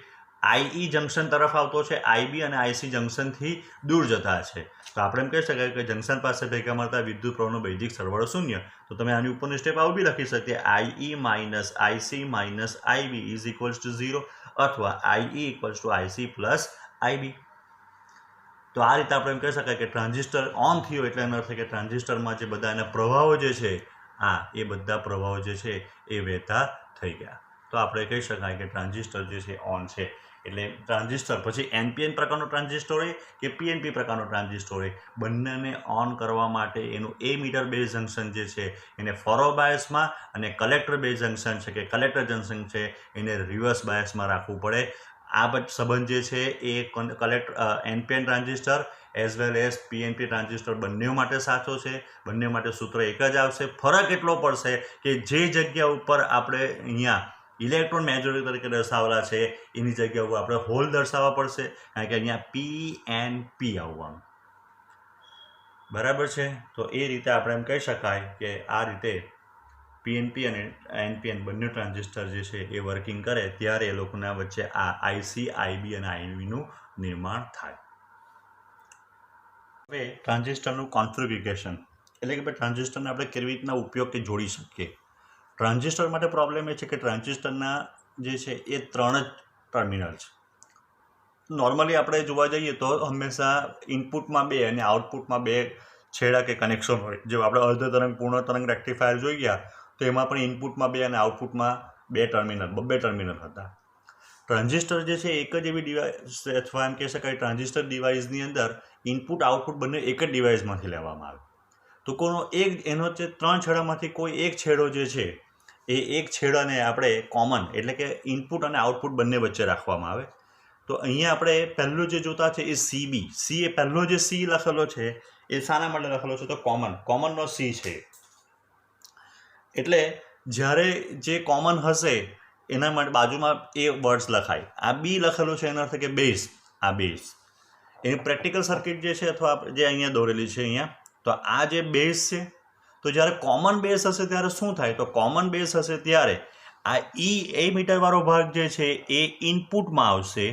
A: IE જંકશન તરફ આવતો છે, IB અને IC જંકશનથી દૂર જતા છે. તો આપણે એમ કહી શકાય કે જંકશન પાસે ભેગા મળતા વિદ્યુત પ્રવાહનો બેઝિક સરવાળો 0. તો તમે આની ઉપરની સ્ટેપ આવું બી લખી શકીએ, IE minus IC minus IB is equals to 0 અથવા IE equals to IC plus IB. તો આ રીતે આપણે એમ કહી શકાય કે ટ્રાન્ઝિસ્ટર ઓન થયો એટલે એનો અર્થ કે ટ્રાન્ઝિસ્ટરમાં જે બધા એના પ્રવાહો જે છે એ બધા પ્રવાહો જે છે એ વહેતા થઈ ગયા. તો આપણે કહી શકાય કે ટ્રાન્ઝિસ્ટર જે છે ઓન છે. એટલે ટ્રાન્ઝિસ્ટર પછી NPN પ્રકારનો ટ્રાન્ઝિસ્ટર હોય કે PNP પ્રકારનો ટ્રાન્ઝિસ્ટર હોય, બંનેને ઓન કરવા માટે એનું એમીટર બેઝ જંકશન જે છે એને ફોરવર્ડ બાયસમાં અને કલેક્ટર બેઝ જંકશન છે કે કલેક્ટર જંકશન છે એને રિવર્સ બાયસમાં રાખવું પડે. આ સંબંધ જે છે એ NPN transistor as well as PNP transistor બંને માટે સાચો છે. બંને માટે સૂત્ર એક જ આવશે. ફરક એટલો પડશે કે જે જગ્યા ઉપર આપણે અહીંયા ઇલેક્ટ્રોન મેજોરિટી તરીકે દર્શાવેલા છે એની જગ્યા ઉપર આપણે હોલ દર્શાવવા પડશે, કારણ કે અહીંયા PNP આવવાનું બરાબર છે. તો એ રીતે આપણે એમ કહી શકાય કે આ રીતે PNP અને NPN બંને ટ્રાન્ઝિસ્ટર જે છે એ વર્કિંગ કરે ત્યારે એ લોકોના વચ્ચે આ IC, IB અને IBનું નિર્માણ થાય. હવે ટ્રાન્ઝિસ્ટરનું કોન્ફિગરેશન એટલે કે ભાઈ ટ્રાન્ઝિસ્ટરને આપણે કેવી રીતના ઉપયોગ કે જોડી શકીએ. ટ્રાન્ઝિસ્ટર માટે પ્રોબ્લેમ એ છે કે ટ્રાન્ઝિસ્ટરના જે છે એ 3 જ ટર્મિનલ છે. નોર્મલી આપણે જોવા જઈએ તો હંમેશા ઇનપુટમાં 2 અને આઉટપુટમાં 2 છેડા કે કનેક્શન હોય, જે આપણે અર્ધ તરંગ પૂર્ણ તરંગ રેક્ટિફાયર જોઈ ગયા તો એમાં પણ ઇનપુટમાં 2 અને આઉટપુટમાં 2 ટર્મિનલ, 2 ટર્મિનલ હતા. ટ્રાન્ઝિસ્ટર જે છે એક જ એવી ડિવાઇસ, અથવા એમ કહી શકાય ટ્રાન્ઝિસ્ટર ડિવાઇસની અંદર ઇનપુટ આઉટપુટ બંને એક જ ડિવાઇસમાંથી લેવામાં આવે. તો એનો જે 3 છેડામાંથી કોઈ એક છેડો જે છે એ એક છેડાને આપણે કોમન, એટલે કે ઇનપુટ અને આઉટપુટ બંને વચ્ચે રાખવામાં આવે. તો અહીંયા આપણે પહેલું જે જોતા છે એ CB, સી એ પહેલો જે સી લખેલો છે એ શાના માટે લખેલો છે? તો કોમનનો સી છે. એટલે જ્યારે જે કોમન હશે એના માટે બાજુમાં એ વર્ડ્સ લખાય. આ બી લખેલું છે એનો અર્થ કે બેઝ, આ બેઝ. એની પ્રેક્ટિકલ સર્કિટ જે છે અથવા જે અહીંયા દોરેલી છે અહીંયા, તો આ જે બેઝ છે, તો જ્યારે કોમન બેઝ હશે ત્યારે શું થાય? તો કોમન બેઝ હશે ત્યારે આ એ મીટરવાળો ભાગ જે છે એ ઇનપુટમાં આવશે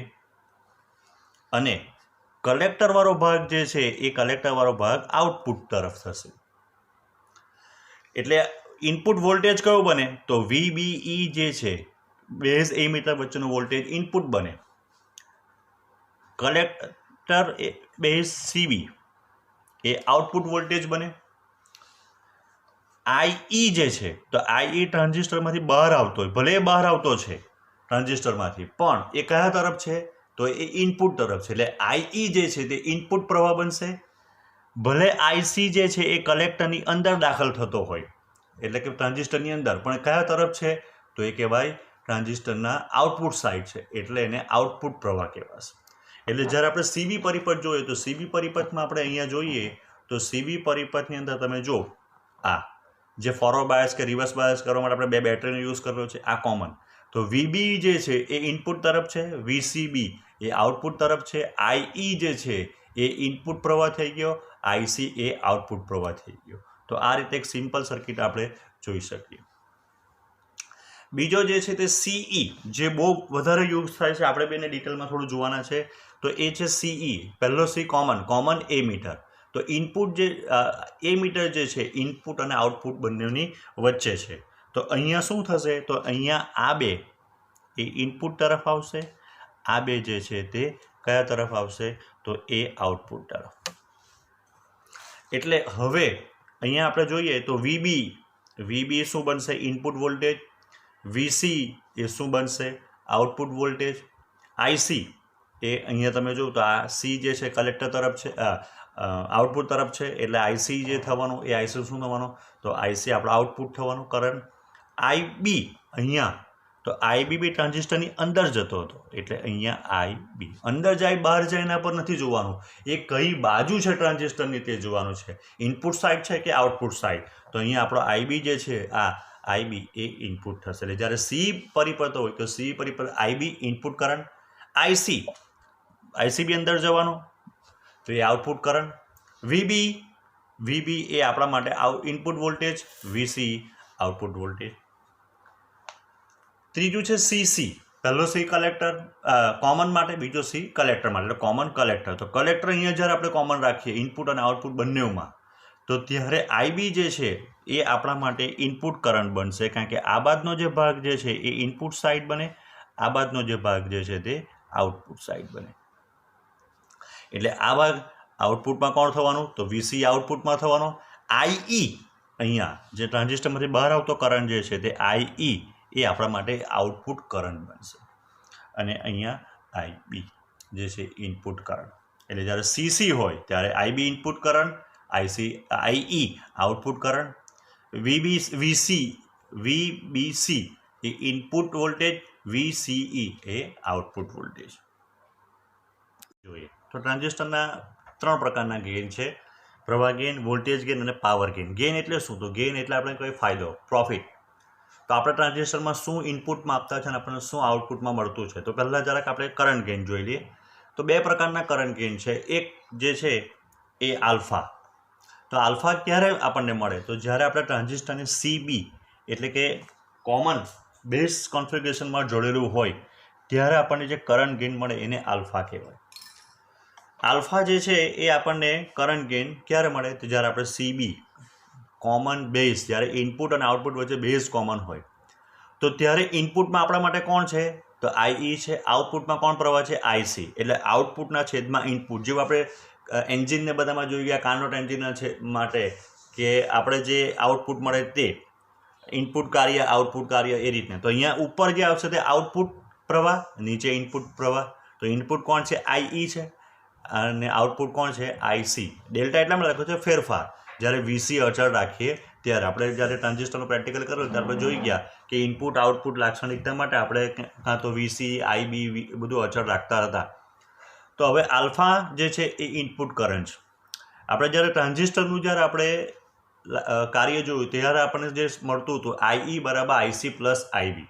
A: અને કલેક્ટરવાળો ભાગ જે છે એ કલેક્ટરવાળો ભાગ આઉટપુટ તરફ થશે. એટલે ઇનપુટ વોલ્ટેજ કયો બને? તો VBE જે છે બેઝ એમીટર વચ્ચેનો વોલ્ટેજ ઇનપુટ બને. કલેક્ટર બેઝ CB એ આઉટપુટ વોલ્ટેજ બને. IE જે છે, તો IE ટ્રાન્ઝિસ્ટરમાંથી બહાર આવતો હોય, ભલે બહાર આવતો છે ટ્રાન્ઝિસ્ટરમાંથી, પણ એ કયા તરફ છે? તો એ ઇનપુટ તરફ છે. એટલે IE જે છે તે ઇનપુટ પ્રવાહ બનશે. ભલે IC જે છે એ કલેક્ટરની અંદર દાખલ થતો હોય, એટલે કે ટ્રાન્ઝિસ્ટરની અંદર, પણ કયા તરફ છે? તો એ કહેવાય ટ્રાન્ઝિસ્ટરના આઉટપુટ સાઇડ છે, એટલે એને આઉટપુટ પ્રવાહ કહેવાશે. એટલે જ્યારે આપણે CB પરિપથ જોઈએ તો CB પરિપથમાં આપણે અહીંયા જોઈએ તો CB પરિપથની અંદર તમે જો આ જે ફોરવર્ડ બાયસ કે રિવર્સ બાયસ કરવા માટે આપણે 2 બેટરીનો યુઝ કર્યો છે, આ કોમન. તો VB જે છે એ ઇનપુટ તરફ છે, VCB એ આઉટપુટ તરફ છે, IE જે છે એ ઇનપુટ પ્રવાહ થઈ ગયો, IC એ આઉટપુટ પ્રવાહ થઈ ગયો. તો આ રીતે એક સિમ્પલ સર્કિટ આપણે જોઈ શકીએ. બીજો જે છે તે CE, જે બહુ વધારે યુઝ થાય છે, આપણે બેને ડિટેલમાં થોડું જોવાના છે. તો એ છે CE, પહેલો C કોમન એ મીટર. તો ઇનપુટ જે એ મીટર જે છે ઇનપુટ અને આઉટપુટ બંનેની વચ્ચે છે. તો અહીંયા શું થશે? તો અહીંયા આ 2 એ ઇનપુટ તરફ આવશે, આ 2 જે છે તે કયા તરફ આવશે? તો એ આઉટપુટ તરફ. એટલે હવે અહીંયા આપણે જોઈએ તો VB શું બનશે? Input voltage. VC એ શું બનશે? Output voltage. IC એ અહીંયા તમે જુઓ તો આ C જે છે કલેક્ટર તરફ છે, આઉટપુટ તરફ છે, એટલે IC જે થવાનું એ IC શું થવાનું? તો IC આપણો આઉટપુટ થવાનું કરંટ. IB અહીંયા, તો IB બી ટ્રાન્ઝિસ્ટરની અંદર જતો હતો, એટલે અહીંયા IB અંદર જાય બહાર જાય એના પર નથી જોવાનું, એ કઈ બાજુ છે ટ્રાન્ઝિસ્ટરની તે જોવાનું છે. ઇનપુટ સાઇડ છે કે આઉટપુટ સાઇડ? તો અહીંયા આપણો IB જે છે આ IB એ ઇનપુટ થશે. એટલે જ્યારે C પરિપથ હોય તો C પરિપથ IB input current, IC બી અંદર જવાનું તો એ આઉટપુટ કરંટ. VB એ આપણા માટે input voltage, VC output voltage. ત્રીજું છે CC, પહેલો C કલેક્ટર કોમન માટે, બીજો C કલેક્ટર માટે, એટલે કોમન કલેક્ટર. તો કલેક્ટર અહીંયા જ્યારે આપણે કોમન રાખીએ ઇનપુટ અને આઉટપુટ બંનેમાં, તો ત્યારે IB જે છે એ આપણા માટે ઇનપુટ કરંટ બનશે, કારણ કે આ બાજુનો જે ભાગ જે છે એ ઇનપુટ સાઇડ બને, આ બાજુનો જે ભાગ જે છે તે આઉટપુટ સાઇડ બને. એટલે આ ભાગ આઉટપુટમાં કોણ થવાનું? તો VC આઉટપુટમાં થવાનો. IE અહીંયા જે ટ્રાન્ઝિસ્ટરમાંથી બહાર આવતો કરંટ જે છે તે IE એ આપણા માટે આઉટપુટ કરંટ બનશે. અને અહીંયા IB જે છે ઇનપુટ કરંટ. એટલે જ્યારે CC હોય ત્યારે IB input current, IE output current, VBC એ ઇનપુટ વોલ્ટેજ, VCE એ આઉટપુટ વોલ્ટેજ. જોઈએ તો ટ્રાન્ઝિસ્ટરના 3 પ્રકારના ગેઇન છે: પ્રવાહ ગેઇન, વોલ્ટેજ ગેઇન અને પાવર ગેઇન. ગેઇન એટલે શું? તો ગેઇન એટલે આપણે કોઈ ફાયદો, પ્રોફિટ. તો આપણે ટ્રાન્ઝિસ્ટરમાં શું ઇનપુટમાં આપતા છે અને આપણને શું આઉટપુટમાં મળતું છે. તો પહેલાં જરાક આપણે કરંટ ગેઇન જોઈ લઈએ. તો 2 પ્રકારના કરંટ ગેઇન છે. એક જે છે એ આલ્ફા. તો આલ્ફા ક્યારે આપણને મળે? તો જ્યારે આપણે ટ્રાન્ઝિસ્ટરને CB એટલે કે કોમન બેઝ કોન્ફિગરેશનમાં જોડેલું હોય ત્યારે આપણને જે કરંટ ગેઇન મળે એને આલ્ફા કહેવાય. આલ્ફા જે છે એ આપણને કરંટ ગેઇન ક્યારે મળે? તો જ્યારે આપણે CB કોમન બેઝ, જ્યારે ઇનપુટ અને આઉટપુટ વચ્ચે બેઝ કોમન હોય તો ત્યારે ઇનપુટમાં આપણા માટે કોણ છે? તો IE છે. આઉટપુટમાં કોણ પ્રવાહ છે? IC. એટલે આઉટપુટના છેદમાં ઇનપુટ, જેવું આપણે એન્જિનને બધામાં જોઈ ગયા કાર્નોટ એન્જિન છે માટે કે આપણે જે આઉટપુટ મળે તે ઇનપુટ કાર્ય આઉટપુટ કાર્ય એ રીતને. તો અહીંયા ઉપર જે આવશે તે આઉટપુટ પ્રવાહ, નીચે ઇનપુટ પ્રવાહ. તો ઇનપુટ કોણ છે? આઈ છે અને આઉટપુટ કોણ છે? આઈસી. ડેલ્ટા એટલામાં લખ્યો છે ફેરફાર. જ્યારે વીસી અચળ રાખીએ ત્યારે આપણે જ્યારે ટ્રાન્ઝિસ્ટરનું પ્રેક્ટિકલ કર્યું ત્યારે આપણે જોઈ ગયા કે ઇનપુટ આઉટપુટ લાક્ષણિકતા માટે આપણે કાં તો વીસી આઈબી બધું અચળ રાખતા હતા. તો હવે આલ્ફા જે છે એ ઇનપુટ કરંટ છે. આપણે જ્યારે ટ્રાન્ઝિસ્ટરનું જ્યારે આપણે કાર્ય જોયું ત્યારે આપણને જે મળતું હતું આઈ બરાબર આઈસી પ્લસ આઈબી.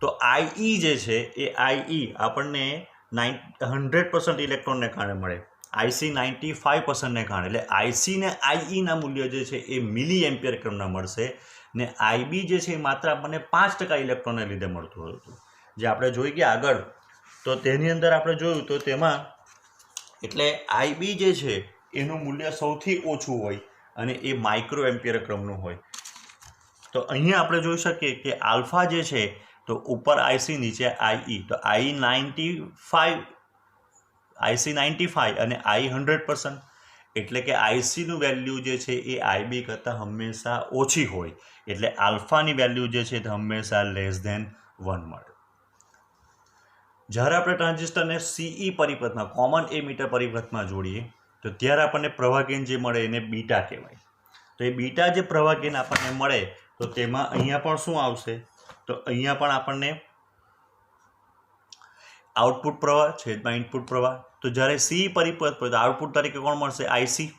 A: તો આઈ જે છે એ આઈ આપણને 100% ઇલેક્ટ્રોનને કારણે મળે, આઈસી 95%ને કારણે. એટલે આઈસી ને આઈઈના મૂલ્ય જે છે એ મિલી એમ્પિયર ક્રમના મળશે ને આઈબી જે છે એ માત્ર આપણને 5% ઇલેક્ટ્રોનને લીધે મળતું હતું. જે આપણે જોઈ ગયા આગળ તો તેની અંદર આપણે જોયું તો તેમાં એટલે આઈબી જે છે એનું મૂલ્ય સૌથી ઓછું હોય અને એ માઇક્રો એમ્પિયર ક્રમનું હોય. તો અહીંયા આપણે જોઈ શકીએ કે આલ્ફા જે છે તો ઉપર આઈસી નીચે આઈ. તો આઈ 95 અને આઈ 100%. એટલે કે આઈસીનું વેલ્યુ જે છે એ આઈબી કરતાં હંમેશા ઓછી હોય. એટલે આલ્ફાની વેલ્યુ જે છે તે હંમેશા <1 મળે. જ્યારે આપણે ટ્રાન્ઝિસ્ટરને સીઈ પરિપથમાં કોમન એમીટર પરિપથમાં જોડીએ તો ત્યારે આપણને પ્રવાહ ગેઇન જે મળે એને બીટા કહેવાય. તો એ બીટા જે પ્રવાહ ગેઇન આપણને મળે તો તેમાં અહીંયા પણ શું આવશે? તો અહીંયા પણ આપણને આઉટપુટ પ્રવાહ છેદમાં ઇનપુટ પ્રવાહ. તો જ્યારે સી પરિપથ પર આઉટપુટ તરીકે કોણ મળશે? આઈસી.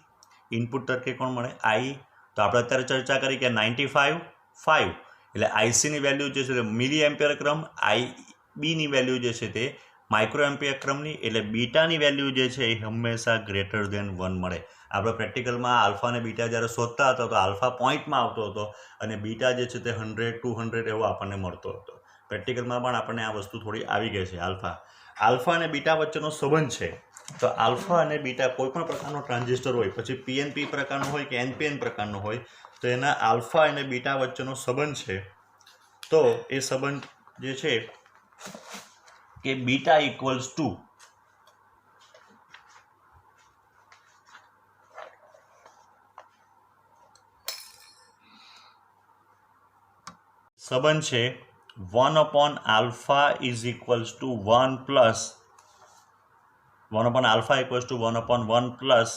A: ઇનપુટ તરીકે કોણ મળે? આઈ. તો આપણે અત્યારે ચર્ચા કરી કે 95 એટલે આઈસીની વેલ્યુ જે છે તે મિલી એમ્પિયર ક્રમ, આઈબીની વેલ્યુ જે છે તે માઇક્રો એમ્પિયર ક્રમની. એટલે બીટાની વેલ્યુ જે છે એ હંમેશા <1 મળે. આપણે પ્રેક્ટિકલમાં આલ્ફા અને બીટા જ્યારે શોધતા હતા તો આલ્ફા પોઈન્ટમાં આવતો હતો અને બીટા જે છે તે 100, 200 એવો આપણને મળતો હતો. પ્રેક્ટિકલમાં પણ આપણને આ વસ્તુ થોડી આવી ગઈ છે. આલ્ફા અને બીટા વચ્ચેનો સંબંધ છે. તો આલ્ફા અને બીટા કોઈ પણ પ્રકારનો ટ્રાન્ઝિસ્ટર હોય, પછી પીએનપી પ્રકારનો હોય કે એનપીએન પ્રકારનો હોય, તો એના આલ્ફા અને બીટા વચ્ચેનો સંબંધ છે. તો એ સંબંધ જે છે કે બીટા ઇક્વલ્સ ટુ સંબંધ છે 1/alpha is equals to 1 plus 1/alpha equals to 1/1 plus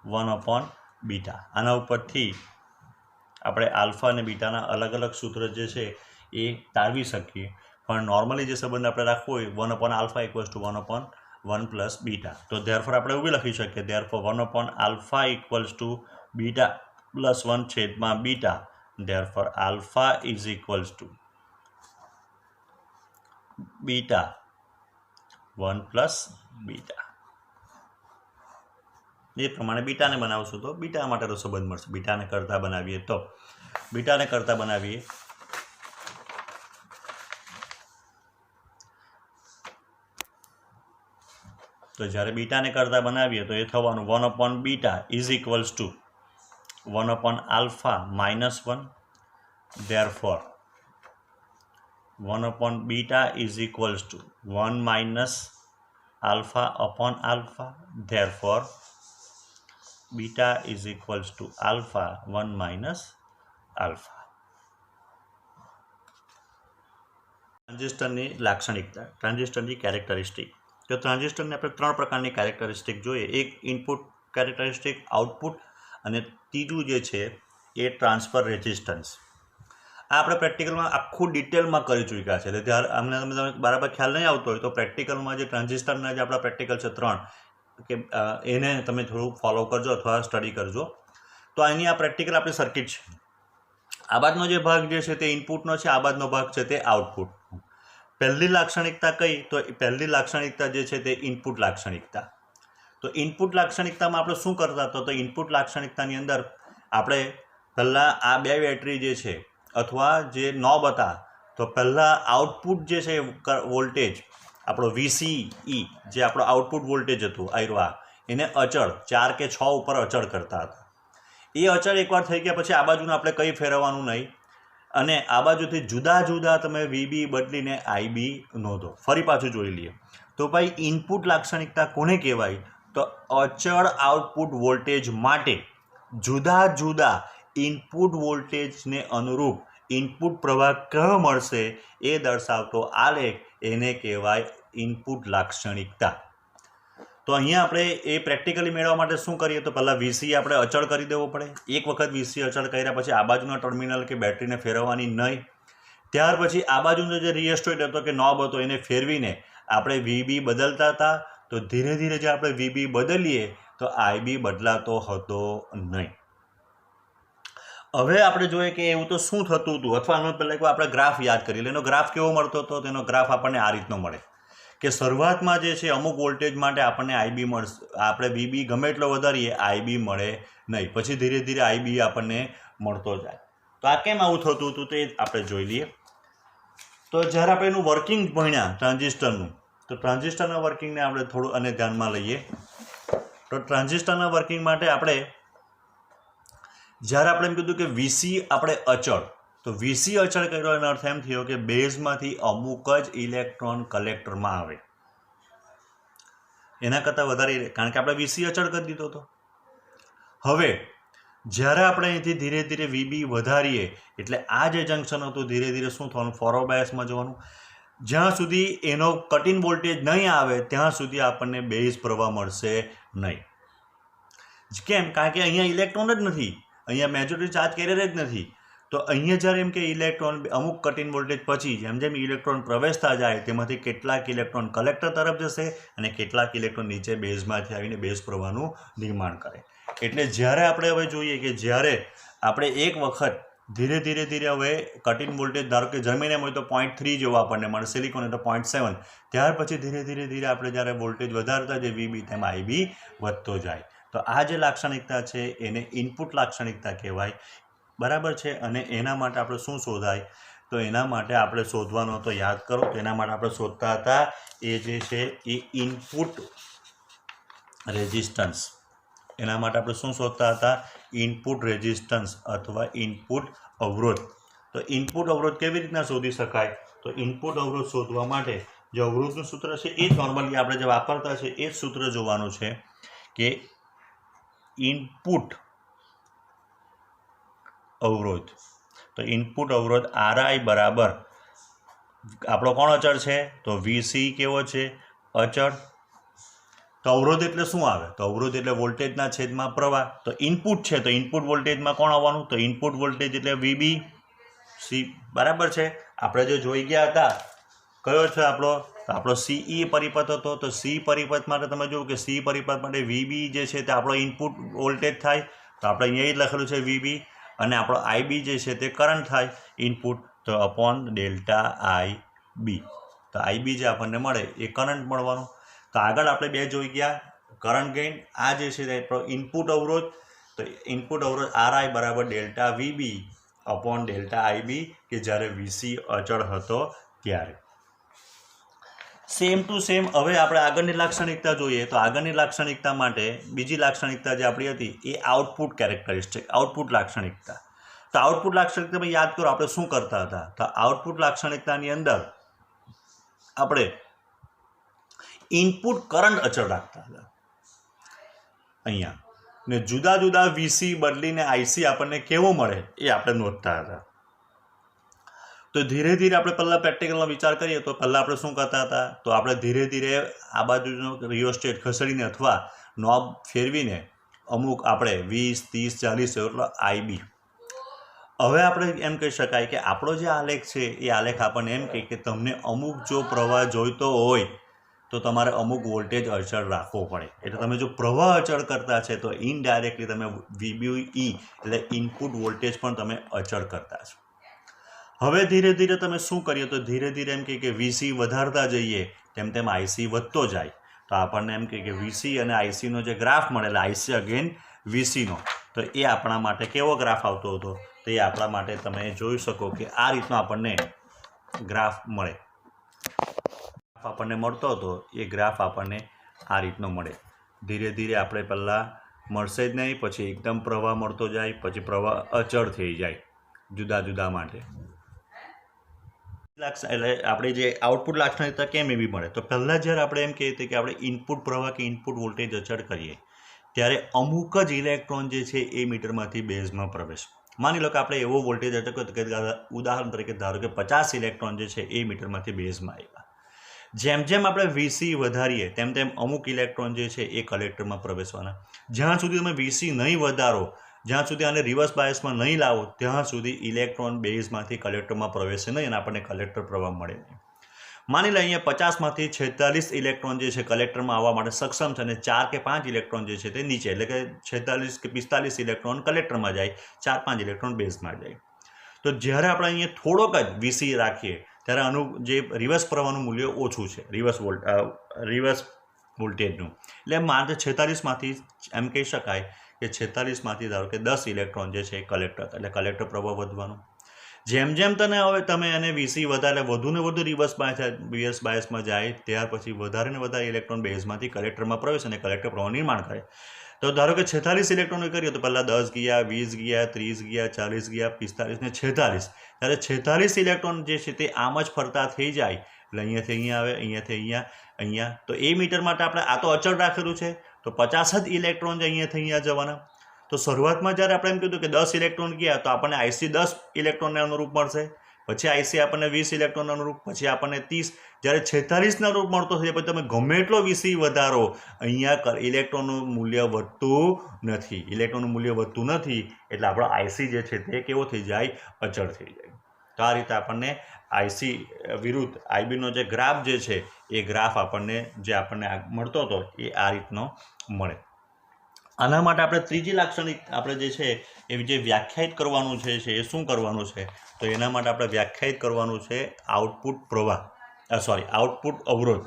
A: 1/beta. આના ઉપરથી આપણે આલ્ફા અને બીટાના અલગ અલગ સૂત્ર જે છે એ તારવી શકીએ. પણ નોર્મલી જે સંબંધ આપણે રાખવો હોય 1/alpha equals to 1/1 plus beta. તો ધેરફોર આપણે એવું લખી શકીએ therefore 1/alpha equals to beta plus 1 છેદમાં beta. Therefore, alpha is equals to beta 1 plus beta. એ પ્રમાણે બીટાને બનાવશું તો બીટા માટેનો સંબંધ મળશે. બીટાને કરતા બનાવીએ તો જ્યારે બીટાને કરતા બનાવીએ તો એ થવાનું 1/beta is equals to 1/alpha minus 1. Therefore, 1/beta is equals to 1 minus alpha upon alpha. Therefore, beta is equals to alpha 1 minus alpha. ટ્રાન્ઝિસ્ટરની લાક્ષણિકતા, ટ્રાન્ઝિસ્ટરની કેરેક્ટરિસ્ટિક. તો ટ્રાન્ઝિસ્ટરને આપણે 3 પ્રકારની કેરેક્ટરિસ્ટિક જોઈએ. એક ઇનપુટ કેરેક્ટરિસ્ટિક, આઉટપુટ, અને ત્રીજું જે છે એ ટ્રાન્સફર રેઝિસ્ટન્સ. આ આપણે પ્રેક્ટિકલમાં આખું ડિટેલમાં કરી ચૂક્યા છે. એટલે ત્યારે અમને તમે બરાબર ખ્યાલ નહીં આવતો હોય તો પ્રેક્ટિકલમાં જે ટ્રાન્ઝિસ્ટરના જે આપણા પ્રેક્ટિકલ છે 3 કે એને તમે થોડું ફોલો કરજો અથવા સ્ટડી કરજો. તો અહીંની આ પ્રેક્ટિકલ આપણી સર્કિટ છે. આ બાજુનો જે ભાગ જે છે તે ઇનપુટનો છે, આ બાજુનો ભાગ છે તે આઉટપુટ. પહેલી લાક્ષણિકતા કઈ? તો પહેલી લાક્ષણિકતા જે છે તે ઇનપુટ લાક્ષણિકતા. તો ઇનપુટ લાક્ષણિકતામાં આપણે શું કરતા હતા? તો ઇનપુટ લાક્ષણિકતાની અંદર આપણે પહેલાં આ બે બેટરી જે છે અથવા જે નોબ હતા તો પહેલાં આઉટપુટ જે છે વોલ્ટેજ આપણો VCE જે આપણો આઉટપુટ વોલ્ટેજ હતું આયરવા એને અચળ 4 કે 6 ઉપર અચળ કરતા હતા. એ અચળ એકવાર થઈ ગયા પછી આ બાજુનું આપણે કંઈ ફેરવવાનું નહીં અને આ બાજુથી જુદા જુદા તમે VB બદલીને IB નોંધો. ફરી પાછું જોઈ લઈએ તો ભાઈ ઇનપુટ લાક્ષણિકતા કોને કહેવાય? તો અચળ આઉટપુટ વોલ્ટેજ માટે જુદા જુદા ઇનપુટ વોલ્ટેજને અનુરૂપ ઇનપુટ પ્રવાહ કયો મળશે એ દર્શાવતો આલેખ એને કહેવાય ઇનપુટ લાક્ષણિકતા. તો અહીંયા આપણે એ પ્રેક્ટિકલી મેળવવા માટે શું કરીએ તો પહેલાં વીસી આપણે અચળ કરી દેવો પડે. એક વખત વીસી અચળ કર્યા પછી આ બાજુના ટર્મિનલ કે બેટરીને ફેરવવાની નહીં. ત્યાર પછી આ બાજુનો જે રિએસ્ટોઇટ હતો કે નોબ હતો એને ફેરવીને આપણે વીબી બદલતા હતા. તો ધીરે ધીરે જે આપણે વીબી બદલીએ તો આઈબી બદલાતો હતો નહીં. હવે આપણે જોઈએ કે એવું તો શું થતું હતું, અથવા આનો પહેલાં આપણે ગ્રાફ યાદ કરી લઈએ. એનો ગ્રાફ કેવો મળતો હતો? તેનો ગ્રાફ આપણને આ રીતનો મળે કે શરૂઆતમાં જે છે અમુક વોલ્ટેજ માટે આપણને આઈબી મળશે, આપણે વીબી ગમે એટલો વધારીએ આઈબી મળે નહીં. પછી ધીરે ધીરે આઈબી આપણને મળતો જાય. તો આ કેમ આવું થતું હતું તે આપણે જોઈ લઈએ. તો જ્યારે આપણે એનું વર્કિંગ ભણ્યા ટ્રાન્ઝિસ્ટરનું, તો ટ્રાન્ઝિસ્ટરના વર્કિંગને આપણે થોડું અને ધ્યાનમાં લઈએ. તો ટ્રાન્ઝિસ્ટરના વર્કિંગ માટે આપણે જ્યારે આપણે એમ કીધું કે વીસી આપણે અચળ, તો વીસી અચળ કર્યો એનો અર્થ એમ થયો કે બેઝમાંથી અમુક જ ઇલેક્ટ્રોન કલેક્ટરમાં આવે. એના કરતાં વધારે, કારણ કે આપણે વીસી અચળ કરી દીધો હતો. હવે જ્યારે આપણે અહીંથી ધીરે ધીરે વીબી વધારીએ એટલે આ જે જંક્શન હતું ધીરે ધીરે શું થવાનું, ફોરવર્ડ બાયસમાં જવાનું. જ્યાં સુધી એનો કટ ઇન વોલ્ટેજ નહીં આવે ત્યાં સુધી આપણને બેઝ પ્રવાહ મળશે નહીં. કેમ? કારણ કે અહીંયા ઇલેક્ટ્રોન જ નથી, અહીંયા મેજોરિટી ચાર્જ કેરિયર જ નથી. તો અહીંયા જ્યારે એમ કે ઇલેક્ટ્રોન અમુક કટ ઇન વોલ્ટેજ પછી જેમ જેમ ઇલેક્ટ્રોન પ્રવેશતા જાય તેમાંથી કેટલાક ઇલેક્ટ્રોન કલેક્ટર તરફ જશે અને કેટલાક ઇલેક્ટ્રોન નીચે બેઝમાંથી આવીને બેઝ પ્રવાહનું નિર્માણ કરે. એટલે જ્યારે આપણે હવે જોઈએ કે જ્યારે આપણે એક વખત ધીરે ધીરે ધીરે હવે કટ ઇન વોલ્ટેજ ધારો કે જમીન એમ હોય તો 0.3 જેવો આપણને મળે, સિલિકોન હોય તો 0.7. ત્યાર પછી ધીરે ધીરે ધીરે આપણે જ્યારે વોલ્ટેજ વધારતા જઈએ વીબી તેમાં આઈબી વધતો જાય. તો આ જે લાક્ષણિકતા છે એને ઇનપુટ લાક્ષણિકતા કહેવાય. બરાબર છે. અને એના માટે આપણે શું શોધાય? તો એના માટે આપણે શોધવાનો તો યાદ કરો, તો એના માટે આપણે શોધતા હતા એ જે છે એ ઇનપુટ રેઝિસ્ટન્સ. એના માટે આપણે શું શોધતા હતા? ઇનપુટ રેઝિસ્ટન્સ અથવા ઇનપુટ અવરોધ. તો ઇનપુટ અવરોધ કેવી રીતના શોધી શકાય? તો ઇનપુટ અવરોધ શોધવા માટે જે અવરોધનું સૂત્ર છે એ જ નોર્મલી આપણે જે વાપરતા છે એ જ સૂત્ર જોવાનું છે કે ઇનપુટ અવરોધ. તો ઇનપુટ અવરોધ આરઆઈ બરાબર આપણો કોણ અચળ છે? તો વીસી કેવો છે? અચળ. તો અવરોધ એટલે શું આવે? તો અવરોધ એટલે વોલ્ટેજના છેદમાં પ્રવાહ. તો ઇનપુટ છે તો ઇનપુટ વોલ્ટેજમાં કોણ આવવાનું? તો ઇનપુટ વોલ્ટેજ એટલે વીબી સી. બરાબર છે. આપણે જે જોઈ ગયા હતા કયો છે આપણો? તો આપણો સીઈ પરિપથ હતો. તો સી પરિપથ માટે તમે જુઓ કે સી પરિપથ માટે વીબી જે છે તે આપણો ઇનપુટ વોલ્ટેજ થાય. તો આપણે અહીંયા જ લખેલું છે વીબી, અને આપણો આઈબી જે છે તે કરંટ થાય ઇનપુટ, તો અપોન ડેલ્ટા આઈબી. તો આઈબી જે આપણને મળે એ કરંટ મળવાનું. તો આગળ આપણે બે જોઈ ગયા કરંટ ગેઇન. આ જે છે તે આપણો ઇનપુટ અવરોધ. તો ઇનપુટ અવરોધ આરઆઈ બરાબર delta VB upon delta IB, કે જ્યારે વીસી અચળ હતો ત્યારે. સેમ ટુ સેમ હવે આપણે આગળની લાક્ષણિકતા જોઈએ. તો આગળની લાક્ષણિકતા માટે બીજી લાક્ષણિકતા જે આપણી હતી એ આઉટપુટ કેરેક્ટરિસ્ટિક, આઉટપુટ લાક્ષણિકતા. તો આઉટપુટ લાક્ષણિકતામાં યાદ કરો આપણે શું કરતા હતા? તો આઉટપુટ લાક્ષણિકતાની અંદર આપણે ઇનપુટ કરંટ અચળ રાખતા હતા અહીંયા, ને જુદા જુદા વીસી બદલીને આઈસી આપણને કેવો મળે એ આપણે નોંધતા હતા. તો ધીરે ધીરે આપણે પહેલાં પ્રેક્ટિકલનો વિચાર કરીએ તો પહેલાં આપણે શું કરતા હતા? તો આપણે ધીરે ધીરે આ બાજુનો રિયોસ્ટેટ ખસેડીને અથવા નોબ ફેરવીને અમુક આપણે 20, 30, 40 એટલો આઈબી. હવે આપણે એમ કહી શકાય કે આપણો જે આલેખ છે એ આલેખ આપણને એમ કહે કે તમને અમુક જો પ્રવાહ જોઈતો હોય તો તમારે અમુક વોલ્ટેજ અચળ રાખવો પડે. એટલે તમે જો પ્રવાહ અચળ કરતા છે તો ઇનડાયરેક્ટલી તમે વીબીઈ એટલે ઇનપુટ વોલ્ટેજ પણ તમે અચળ કરતા છો. હવે ધીરે ધીરે તમે શું કરીએ? તો ધીરે ધીરે એમ કે વીસી વધારતા જઈએ તેમ તેમ આઈસી વધતો જાય. તો આપણને એમ કે વીસી અને આઈસીનો જે ગ્રાફ મળે એટલે આઈસી અગેન વીસીનો, તો એ આપણા માટે કેવો ગ્રાફ આવતો હતો? તો એ આપણા માટે તમે જોઈ શકો કે આ રીતનો આપણને ગ્રાફ મળે. આપણને મળતો હતો એ ગ્રાફ આપણને આ રીતનો મળે. ધીરે ધીરે આપણે પહેલાં મળશે જ નહીં, પછી એકદમ પ્રવાહ મળતો જાય, પછી પ્રવાહ અચળ થઈ જાય જુદા જુદા માટે. એટલે આપણે જે આઉટપુટ લાક્ષણિકતા કેમ એવી મળે, તો પહેલાં જ્યારે આપણે એમ કહીએ કે આપણે ઇનપુટ પ્રવાહ કે ઇનપુટ વોલ્ટેજ અચળ કરીએ ત્યારે અમુક જ ઇલેક્ટ્રોન જે છે એ મીટરમાંથી બેઝમાં પ્રવેશ. માની લો કે આપણે એવો વોલ્ટેજ અચળ કર્યો કે ઉદાહરણ તરીકે ધારો કે 50 ઇલેક્ટ્રોન જે છે એ મીટરમાંથી બેઝમાં આવ્યા. જેમ જેમ આપણે વીસી વધારીએ તેમ તેમ અમુક ઇલેક્ટ્રોન જે છે એ કલેક્ટરમાં પ્રવેશવાના. જ્યાં સુધી તમે વીસી નહીં વધારો, જ્યાં સુધી આને રિવર્સ બાયસમાં નહીં લાવો, ત્યાં સુધી ઇલેક્ટ્રોન બેઝમાંથી કલેક્ટરમાં પ્રવેશે નહીં અને આપણને કલેક્ટર પ્રવાહ મળે નહીં. માની લો અહીંયા 50માંથી 46 ઇલેક્ટ્રોન જે છે કલેક્ટરમાં આવવા માટે સક્ષમ છે અને 4 કે 5 ઇલેક્ટ્રોન જે છે તે નીચે, એટલે કે 46 કે 45 ઇલેક્ટ્રોન કલેક્ટરમાં જાય, 4-5 ઇલેક્ટ્રોન બેઝમાં જાય. તો જ્યારે આપણે અહીંયા થોડોક જ વીસી રાખીએ ત્યારે આનું જે રિવર્સ પ્રવાહનું મૂલ્ય ઓછું છે, રિવર્સ વોલ્ટેજનું. એટલે માત્ર 46માંથી એમ કહી શકાય કે 46માંથી ધારો કે 10 ઇલેક્ટ્રોન જે છે એ કલેક્ટર, એટલે કલેક્ટર પ્રવાહ વધવાનો. જેમ જેમ તમે એને વીસી વધારે વધુ ને વધુ રિવર્સ બાયસમાં જાય ત્યાર પછી વધારે ને વધારે ઇલેક્ટ્રોન બેઝમાંથી કલેક્ટરમાં પ્રવેશ અને કલેક્ટર પ્રવાહ નિર્માણ કરે. તો ધારો કે 46 ઇલેક્ટ્રોન કરીએ તો પહેલાં 10 ગયા, 20 ગયા, 30 ગયા, 40 ગયા, 45 ને 46. ત્યારે 46 ઇલેક્ટ્રોન જે છે તે આમ જ ફરતા થઈ જાય, એટલે અહીંયાથી અહીંયા આવે, અહીંયાથી અહીંયા. તો એ મીટર માટે આપણે આ તો અચળ રાખેલું છે, તો 50 જ ઇલેક્ટ્રોન જ અહીંયાથી અહીંયા જવાના. તો શરૂઆતમાં જ્યારે આપણે એમ કીધું કે 10 ઇલેક્ટ્રોન ગયા તો આપણને આઈસી 10 ઇલેક્ટ્રોનને અનુરૂપ મળશે, પછી આઈસી આપણને 20 ઇલેક્ટ્રોન અનુરૂપ, પછી આપણને 30. જ્યારે 46ને અનુરૂપ મળતો થઈ પછી તમે ગમે એટલો વીસી વધારો, અહીંયા ઇલેક્ટ્રોનનું મૂલ્ય વધતું નથી, એટલે આપણો આઈસી જે છે તે કેવો થઈ જાય, અચળ થઈ જાય. તો આ રીતે આપણને આઈસી વિરુદ્ધ આઈબીનો જે ગ્રાફ જે છે એ ગ્રાફ આપણને મળતો હતો એ આ રીતનો મળે. આના માટે આપણે ત્રીજી લાક્ષણિક આપણે જે છે એ જે વ્યાખ્યાયિત કરવાનું છે એ શું કરવાનું છે, તો એના માટે આપણે વ્યાખ્યાયિત કરવાનું છે આઉટપુટ અવરોધ.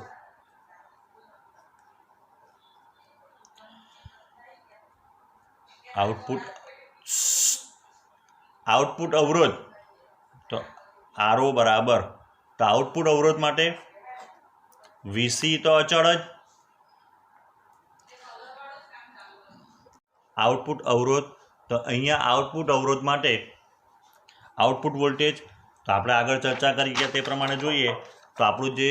A: આઉટપુટ અવરોધ તો આરઓ બરાબર, તો આઉટપુટ અવરોધ માટે વીસી તો અચળ જ, આઉટપુટ અવરોધ. તો અહીંયા આઉટપુટ અવરોધ માટે આઉટપુટ વોલ્ટેજ તો આપણે આગળ ચર્ચા કરી કે તે પ્રમાણે જોઈએ તો આપણું જે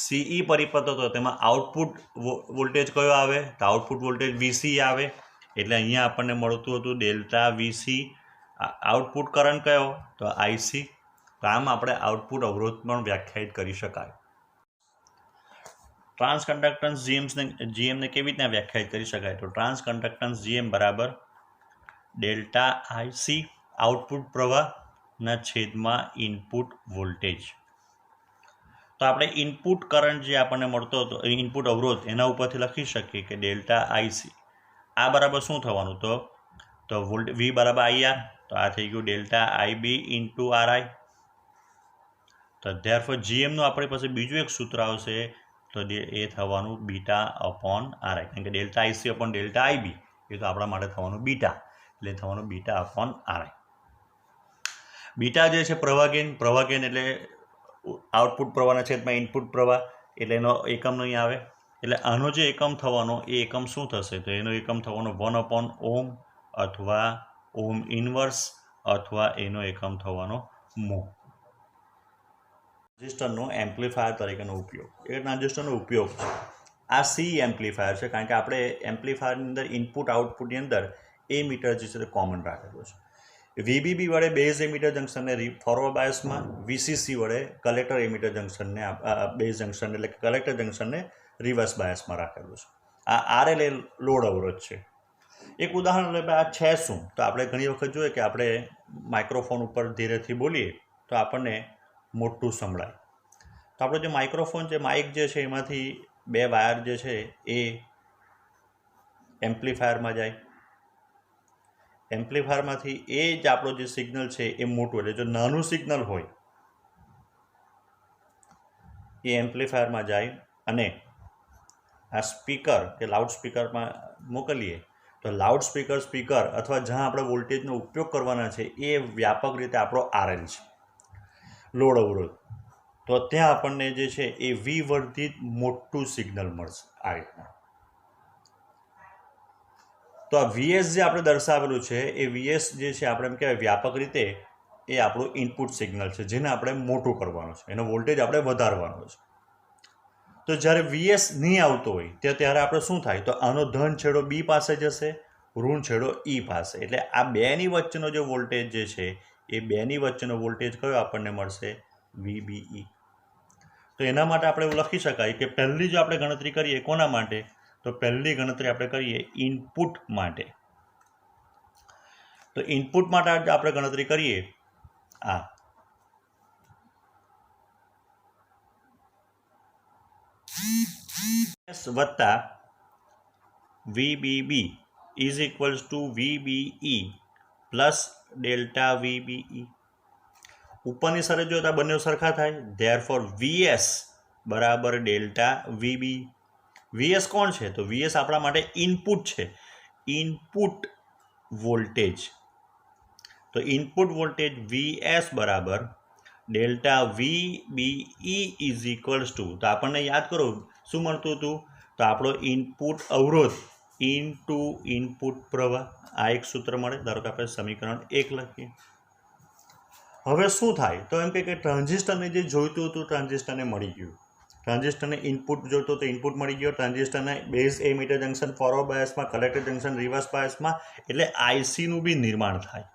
A: સીઈ પરિપથ હતો તેમાં આઉટપુટ વોલ્ટેજ કયો આવે, તો આઉટપુટ વોલ્ટેજ વીસી આવે. એટલે અહીંયા આપણને મળતું હતું ડેલ્ટા વીસી. આઉટપુટ કરંટ કયો, તો આઈસી. તો આમ આપણે આઉટપુટ અવરોધ પણ વ્યાખ્યાયિત કરી શકાય. ટ્રાન્સકન્ડક્ટન્સ જીએમને કેવી રીતના વ્યાખ્યાયિત કરી શકાય, તો ટ્રાન્સકન્ડક્ટન્સ જીએમ બરાબર ડેલ્ટા આઈસી આઉટપુટ પ્રવાહના છેદમાં ઇનપુટ વોલ્ટેજ. તો આપણે ઇનપુટ કરંટ જે આપણને મળતો હતો, ઇનપુટ અવરોધ, એના ઉપરથી લખી શકીએ કે ડેલ્ટા આઈસી આ બરાબર શું થવાનું, તો વી બરાબર આઈઆર, તો આ થઈ ગયું ડેલ્ટા આઈબી ઇન્ટુ આરઆઈ. તો ધેરફોર જીએમનું આપણી પાસે બીજું એક સૂત્ર આવશે, તો એ થવાનું બીટા અપોન આરઆઈ, કારણ કે delta IC upon delta IB એ તો આપણા માટે થવાનું બીટા, એટલે થવાનું બીટા અપોન આરઆઈ. બીટા જે છે પ્રવાહ ગેઇન એટલે આઉટપુટ પ્રવાહના છેદમાં ઇનપુટ પ્રવાહ, એટલે એનો એકમનો અહીં આવે. એટલે આનો જે એકમ થવાનો એ એકમ શું થશે, તો એનો એકમ થવાનો 1/ઓહ્મ અથવા ઓહ્મ ઇનવર્સ અથવા એનો એકમ થવાનો મો. ટ્રાન્ઝિસ્ટરનો એમ્પ્લીફાયર તરીકેનો ઉપયોગ, એ ટ્રાન્ઝિસ્ટરનો ઉપયોગ છે. આ સી એમ્પ્લીફાયર છે, કારણ કે આપણે એમ્પ્લીફાયરની અંદર ઇનપુટ આઉટપુટની અંદર એ મીટર જે છે તે કોમન રાખેલો છે. વીબીબી વડે બેઝ એમિટર જંક્શનને ફોરવર્ડ બાયસમાં, વીસીસી વડે કલેક્ટર એમિટર જંક્શનને બેઝ જંક્શન એટલે કે કલેક્ટર જંક્શનને રિવર્સ બાયસમાં રાખેલું છે. આ આરએલ એ લોડ અવરોધ છે. એક ઉદાહરણ લે, આ છે શું, તો આપણે ઘણી વખત જોઈએ કે આપણે માઇક્રોફોન ઉપર ધીરેથી બોલીએ તો આપણને મોટું સંભળાય. તો આપણો જે માઇક્રોફોન છે, માઇક જે છે એમાંથી 2 વાયર જે છે એ એમ્પ્લીફાયરમાં જાય. એમ્પ્લીફાયરમાંથી એ જ આપણો જે સિગ્નલ છે એ મોટું, એટલે જો નાનું સિગ્નલ હોય એ એમ્પ્લીફાયરમાં જાય અને આ સ્પીકર કે લાઉડ સ્પીકરમાં મોકલીએ તો લાઉડ સ્પીકર અથવા જ્યાં આપણે વોલ્ટેજનો ઉપયોગ કરવાના છે એ વ્યાપક રીતે આપણો આરએલ છે, લોડ અવરોધ. તો ત્યાં આપણને જે છે એ વી વર્ધિત મોટું સિગ્નલ મળશે આ રીતના. તો આ વીએસ જે આપણે દર્શાવેલું છે એ વીએસ જે છે આપણે એમ કહેવાય વ્યાપક રીતે એ આપણું ઇનપુટ સિગ્નલ છે, જેને આપણે મોટું કરવાનું છે, એનો વોલ્ટેજ આપણે વધારવાનો છે. તો જ્યારે વીએસ નહીં આવતો હોય ત્યારે આપણે શું થાય, તો આનો ધન છેડો બી પાસે જશે, ઋણ છેડો ઈ પાસે. એટલે આ બેની વચ્ચેનો જે વોલ્ટેજ જે છે એ બેની વચ્ચેનો વોલ્ટેજ કયો આપણને મળશે, VBE. તો એના માટે આપણે એવું લખી શકાય કે પહેલી જો આપણે ગણતરી કરીએ કોના માટે, તો પહેલી ગણતરી આપણે કરીએ ઇનપુટ માટે. તો ઇનપુટ માટે આપણે ગણતરી કરીએ આ વત્તા VBB is equals to VBE plus delta VBE. ઉપરની શરત જો તો બંને સરખા થાય, ધેરફોર VS બરાબર ડેલ્ટા VB. VS કોણ છે, તો VS આપણા માટે ઇનપુટ છે, ઇનપુટ વોલ્ટેજ. તો ઇનપુટ વોલ્ટેજ VS બરાબર delta VBE is equals to, તો આપણને યાદ કરો શું મળતું હતું, તો આપણો ઇનપુટ અવરોધ ઇનટુ ઇનપુટ પ્રવાહ, આ એક સૂત્ર મળે. ધારો કે આપણે સમીકરણ 1 લખીએ. હવે શું થાય, તો એમ કે ટ્રાન્ઝિસ્ટરને જે જોઈતું હતું ટ્રાન્ઝિસ્ટરને મળી ગયું, ટ્રાન્ઝિસ્ટરને ઇનપુટ જોઈતું તો ઇનપુટ મળી ગયો, ટ્રાન્ઝિસ્ટરને બેઝ એમિટર જંકશન ફોરવર્ડ બાયસમાં, કલેક્ટર જંકશન રિવર્સ બાયસમાં, એટલે આઈસીનું બી નિર્માણ થાય.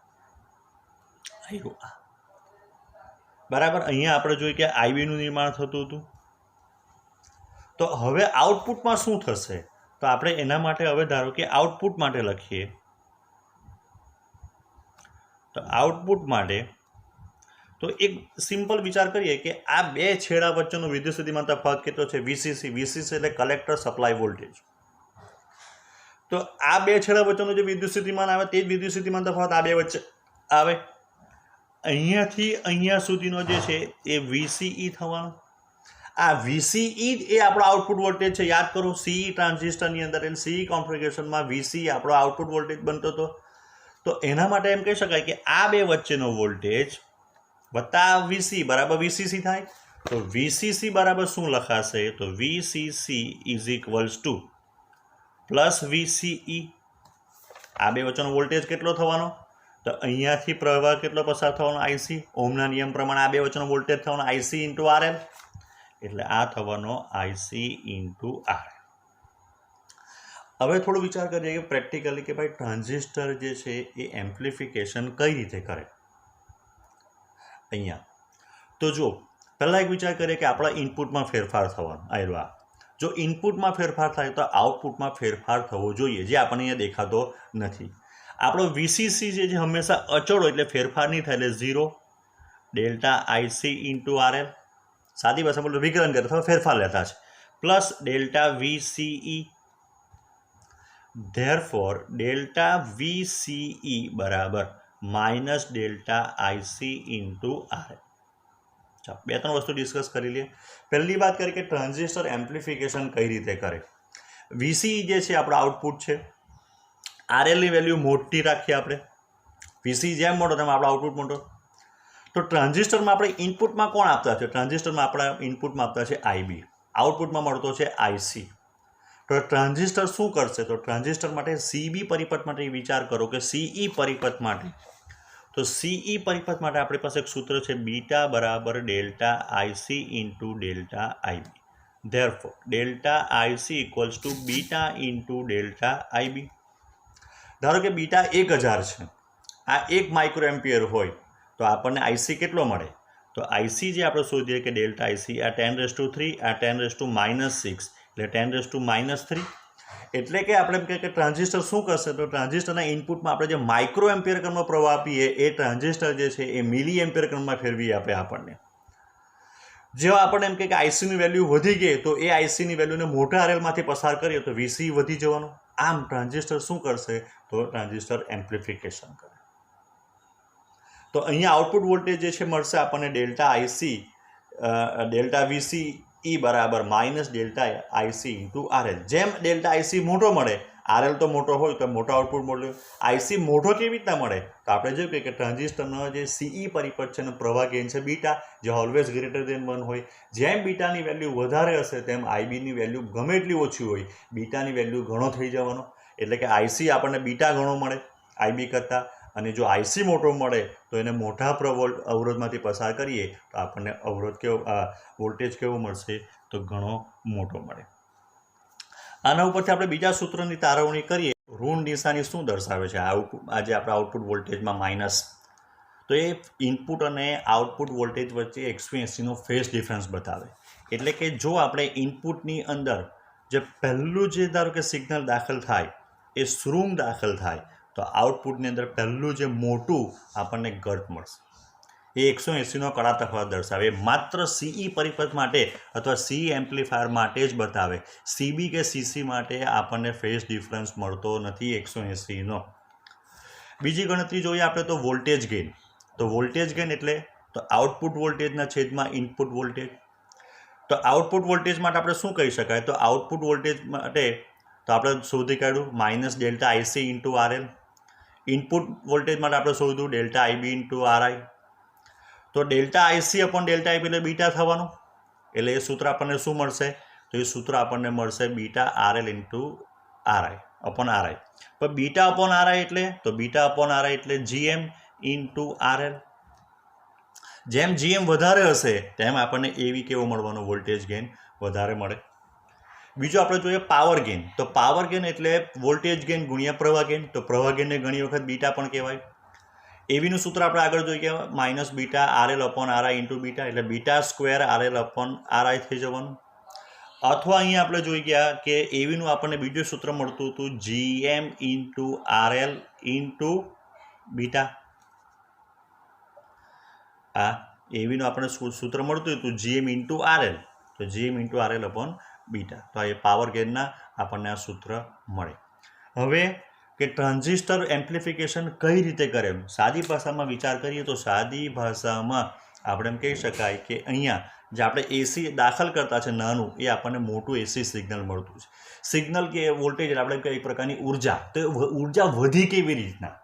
A: બરાબર. અહીંયા આપણે જોઈએ કે આઈબીનું નિર્માણ થતું હતું. તો હવે આઉટપુટમાં શું થશે, તો આપણે એના માટે હવે ધારો કે આઉટપુટ માટે લખીએ. તો આઉટપુટ માટે તો એક સિમ્પલ વિચાર કરીએ કે આ બે છેડા વચ્ચેનો વિદ્યુત સ્થિતિમાન તફાવત કેટલો છે, VCC. VCC એટલે કલેક્ટર સપ્લાય વોલ્ટેજ. તો આ બે છેડા વચ્ચેનો જે વિદ્યુત સ્થિતિમાન આવે તે જ વિદ્યુત સ્થિતિમાન તફાવત આ બે વચ્ચે આવે. અહીંયાથી અહીંયા સુધીનો જે છે એ VCE થવાનો. આ VCE એ આપણો આઉટપુટ વોલ્ટેજ છે. યાદ કરો, CE ટ્રાન્ઝિસ્ટરની અંદર એટલે CE કોન્ફિગરેશનમાં VCE આપણો આઉટપુટ વોલ્ટેજ બનતો હતો. તો એના માટે એમ કહી શકાય કે આ બે વચ્ચેનો વોલ્ટેજ વત્તા VC બરાબર VCC થાય. તો VCC બરાબર શું લખાશે, તો VCC is equals to plus VCE. આ બે વચ્ચેનો વોલ્ટેજ કેટલો થવાનો, તો અહીંયાથી પ્રવાહ કેટલો પસાર થવાનો, IC. ઓહમના નિયમ પ્રમાણે આ બે વચ્ચેનો વોલ્ટેજ થવાનો IC ઇન્ટુ RL, એટલે આ થવાનો IC ઇન્ટુ RL. હવે થોડું વિચાર કરીએ કે પ્રેક્ટિકલી કે ભાઈ ટ્રાન્ઝિસ્ટર જે છે એ એમ્પ્લિફિકેશન કઈ રીતે કરે. અહીંયા તો જો પહેલાં એક વિચાર કરીએ કે આપણા ઇનપુટમાં ફેરફાર થવાનો આવ્યો. જો ઇનપુટમાં ફેરફાર થાય તો આઉટપુટમાં ફેરફાર થવો જોઈએ, જે આપણને અહીંયા દેખાતો નથી. આપણો VCC જે છે હંમેશા અચળ હોય એટલે ફેરફાર નહીં થાય, એટલે 0 ડેલ્ટા IC ઇન્ટુ RL. સાદી ભાષામાં બોલો વિકલન કરે અથવા ફેરફાર લેતા છે, plus delta VCE. Therefore delta VCE બરાબર minus delta IC into RL. ચાલો 2-3 વસ્તુ ડિસ્કસ કરી લઈએ. પહેલી વાત કરીએ કે ટ્રાન્ઝિસ્ટર એમ્પ્લિફિકેશન કઈ રીતે કરે. VCE જે છે આપણો આઉટપુટ છે, RLની વેલ્યુ મોટી રાખીએ આપણે, VCE જેમ મોટો તેમ આપણો આઉટપુટ મોટો. તો ટ્રાન્ઝિસ્ટરમાં આપણે ઇનપુટમાં કોણ આપતા છે, ટ્રાન્ઝિસ્ટરમાં આપણા ઇનપુટમાં આપતા છે IB, આઉટપુટમાં મળતો છે IC. તો ટ્રાન્ઝિસ્ટર શું કરશે, તો ટ્રાન્ઝિસ્ટર માટે CB પરિપથ માટે વિચાર કરો કે CE પરિપથ માટે, તો CE પરિપથ માટે આપણી પાસે એક સૂત્ર છે, બીટા બરાબર delta IC into delta IB. Therefore delta IC equals to beta into delta IB. ધારો કે બીટા 1000 છે, આ 1 માઇક્રો એમ્પિયર હોય તો આપણને IC કેટલો મળે, તો IC જે આપણે શોધીએ કે ડેલ્ટા IC આ 10⁻3, આ 10⁻⁻6 એટલે 10⁻³ એટલે કે આપણે એમ કે ટ્રાન્ઝિસ્ટર શું કરશે, તો ટ્રાન્ઝિસ્ટરના ઇનપુટમાં આપણે જે માઇક્રો એમ્પિયર ક્રમમાં પ્રવાહ આપીએ એ ટ્રાન્ઝિસ્ટર જે છે એ મિલી એમ્પિયર ક્રમમાં ફેરવી આપે આપણને. જો આપણને એમ કે ICની વેલ્યુ વધી ગઈ તો એ ICની વેલ્યુને મોટા RLમાંથી પસાર કરીએ તો VCE વધી જવાનું. આમ ટ્રાન્ઝિસ્ટર શું કરશે, તો ટ્રાન્ઝિસ્ટર એમ્પ્લિફિકેશન કરે. તો અહીંયા આઉટપુટ વોલ્ટેજ જે છે મળશે આપણને ડેલ્ટા IC ડેલ્ટા VCE બરાબર minus delta IC into RL. જેમ ડેલ્ટા IC મોટો મળે, RL તો મોટો હોય તો મોટો આઉટપુટ મળે. IC મોટો કેવી રીતના મળે, તો આપણે જોયું કે ટ્રાન્ઝિસ્ટરનો જે CE પરિપથ છે એનો પ્રવાહ ગેઇન છે બીટા, જે ઓલવેઝ ગ્રેટર દેન 1 હોય. જેમ બીટાની વેલ્યુ વધારે હશે તેમ IBની વેલ્યુ ગમે એટલી ઓછી હોય, બીટાની વેલ્યુ ઘણો થઈ જવાનો. એટલે કે IC આપણને બીટા ઘણો મળે IB કરતાં, અને જો આઈસી મોટો મળે તો એને મોટા અવરોધમાંથી પસાર કરીએ તો આપણને વોલ્ટેજ કેવો મળશે તો ઘણો મોટો મળે. આના ઉપરથી આપણે બીજા સૂત્રની તારવણી કરીએ. ઋણ નિશાની શું દર્શાવે છે? આજે આપણે આઉટપુટ વોલ્ટેજમાં માઇનસ, તો એ ઇનપુટ અને આઉટપુટ વોલ્ટેજ વચ્ચે 180નો ફેઝ ડિફરન્સ બતાવે. એટલે કે જો આપણે ઇનપુટની અંદર જે પહેલું જે ધારો કે સિગ્નલ દાખલ થાય એ શૃંગ દાખલ થાય તો આઉટપુટની અંદર પહેલું જે મોટું આપણને ગર્ત મળશે. એ 180નો કડા તફાવત દર્શાવે. માત્ર સીઈ પરિપથ માટે અથવા સીઈ એમ્પ્લીફાયર માટે જ બતાવે. સીબી કે સીસી માટે આપણને ફેઝ ડિફરન્સ મળતો નથી 180નો. બીજી ગણતરી જોઈએ આપણે તો વોલ્ટેજ ગેઇન. તો વોલ્ટેજ ગેઇન એટલે તો આઉટપુટ વોલ્ટેજના છેદમાં ઇનપુટ વોલ્ટેજ. તો આઉટપુટ વોલ્ટેજ માટે આપણે શું કહી શકાય? તો આઉટપુટ વોલ્ટેજ માટે તો આપણે શોધી કાઢ્યું minus delta IC into RL. Input voltage માટે આપણે શોધ્યું ડેલ્ટા આઈબી ઇન્ટુ આરઆઈ. તો delta IC upon delta IB એટલે બીટા થવાનું. એટલે એ સૂત્ર આપણને શું મળશે? તો એ સૂત્ર આપણને મળશે beta RL into RI upon RI. પણ બીટા અપોન આરઆઈ એટલે તો બીટા અપોન આરઆઈ એટલે જીએમ ઇન્ટુ આરએલ. જેમ જીએમ વધારે હશે તેમ આપણને એવી કેવો મળવાનો વોલ્ટેજ ગેઇન વધારે મળે. બીજું આપણે જોઈએ પાવર ગેઇન. તો પાવર ગેઇન એટલે વોલ્ટેજ ગેઇન ગુણ્યા પ્રવાહ ગેઇન. તો પ્રવાહ ગેઇનને ઘણી વખત બીટા પણ કહેવાય. એવીનું સૂત્ર આપણે આગળ જોઈએ કે minus beta RL upon RI into beta એટલે beta square RL upon RI થઈ જવાનું. અથવા અહીંયા આપણે જોઈ ગયા કે એવીનું આપણને બીજું સૂત્ર મળતું હતું GM into RL into beta. આ એવીનું આપણને સૂત્ર મળતું હતું જીએમ ઇન્ટુ આરએલ. તો GM into RL upon beta. તો એ પાવર ગેઇનના આપણને આ સૂત્ર મળે. હવે કે ટ્રાન્ઝિસ્ટર એમ્પ્લિફિકેશન કઈ રીતે કરે? સાદી ભાષામાં વિચાર કરીએ તો સાદી ભાષામાં આપણે એમ કહી શકાય કે અહીંયા જે આપણે એસી દાખલ કરતા છે નાનું, એ આપણને મોટું એસી સિગ્નલ મળતું છે. સિગ્નલ કે વોલ્ટેજ એટલે આપણે કઈ પ્રકારની ઉર્જા. તો ઉર્જા વધી કેવી રીતના?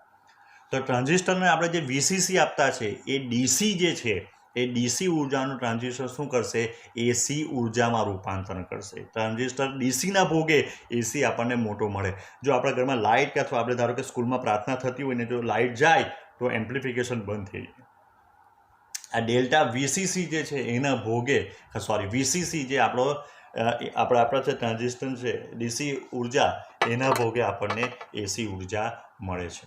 A: તો ટ્રાન્ઝિસ્ટરને આપણે જે વીસીસી આપતા છે એ ડીસી જે છે એ ડીસી ઉર્જાનું ટ્રાન્ઝિસ્ટર શું કરશે? એસી ઉર્જામાં રૂપાંતરણ કરશે. ટ્રાન્ઝિસ્ટર ડીસીના ભોગે એસી આપણને મોટો મળે. જો આપણા ઘરમાં લાઇટ કે અથવા આપણે ધારો કે સ્કૂલમાં પ્રાર્થના થતી હોય ને જો લાઇટ જાય તો એમ્પ્લિફિકેશન બંધ થઈ જાય. આ ડેલ્ટા વીસીસી જે છે એના ભોગે વીસીસી જે આપણા જે ટ્રાન્ઝિસ્ટર છે ડીસી ઉર્જા એના ભોગે આપણને એસી ઉર્જા મળે છે.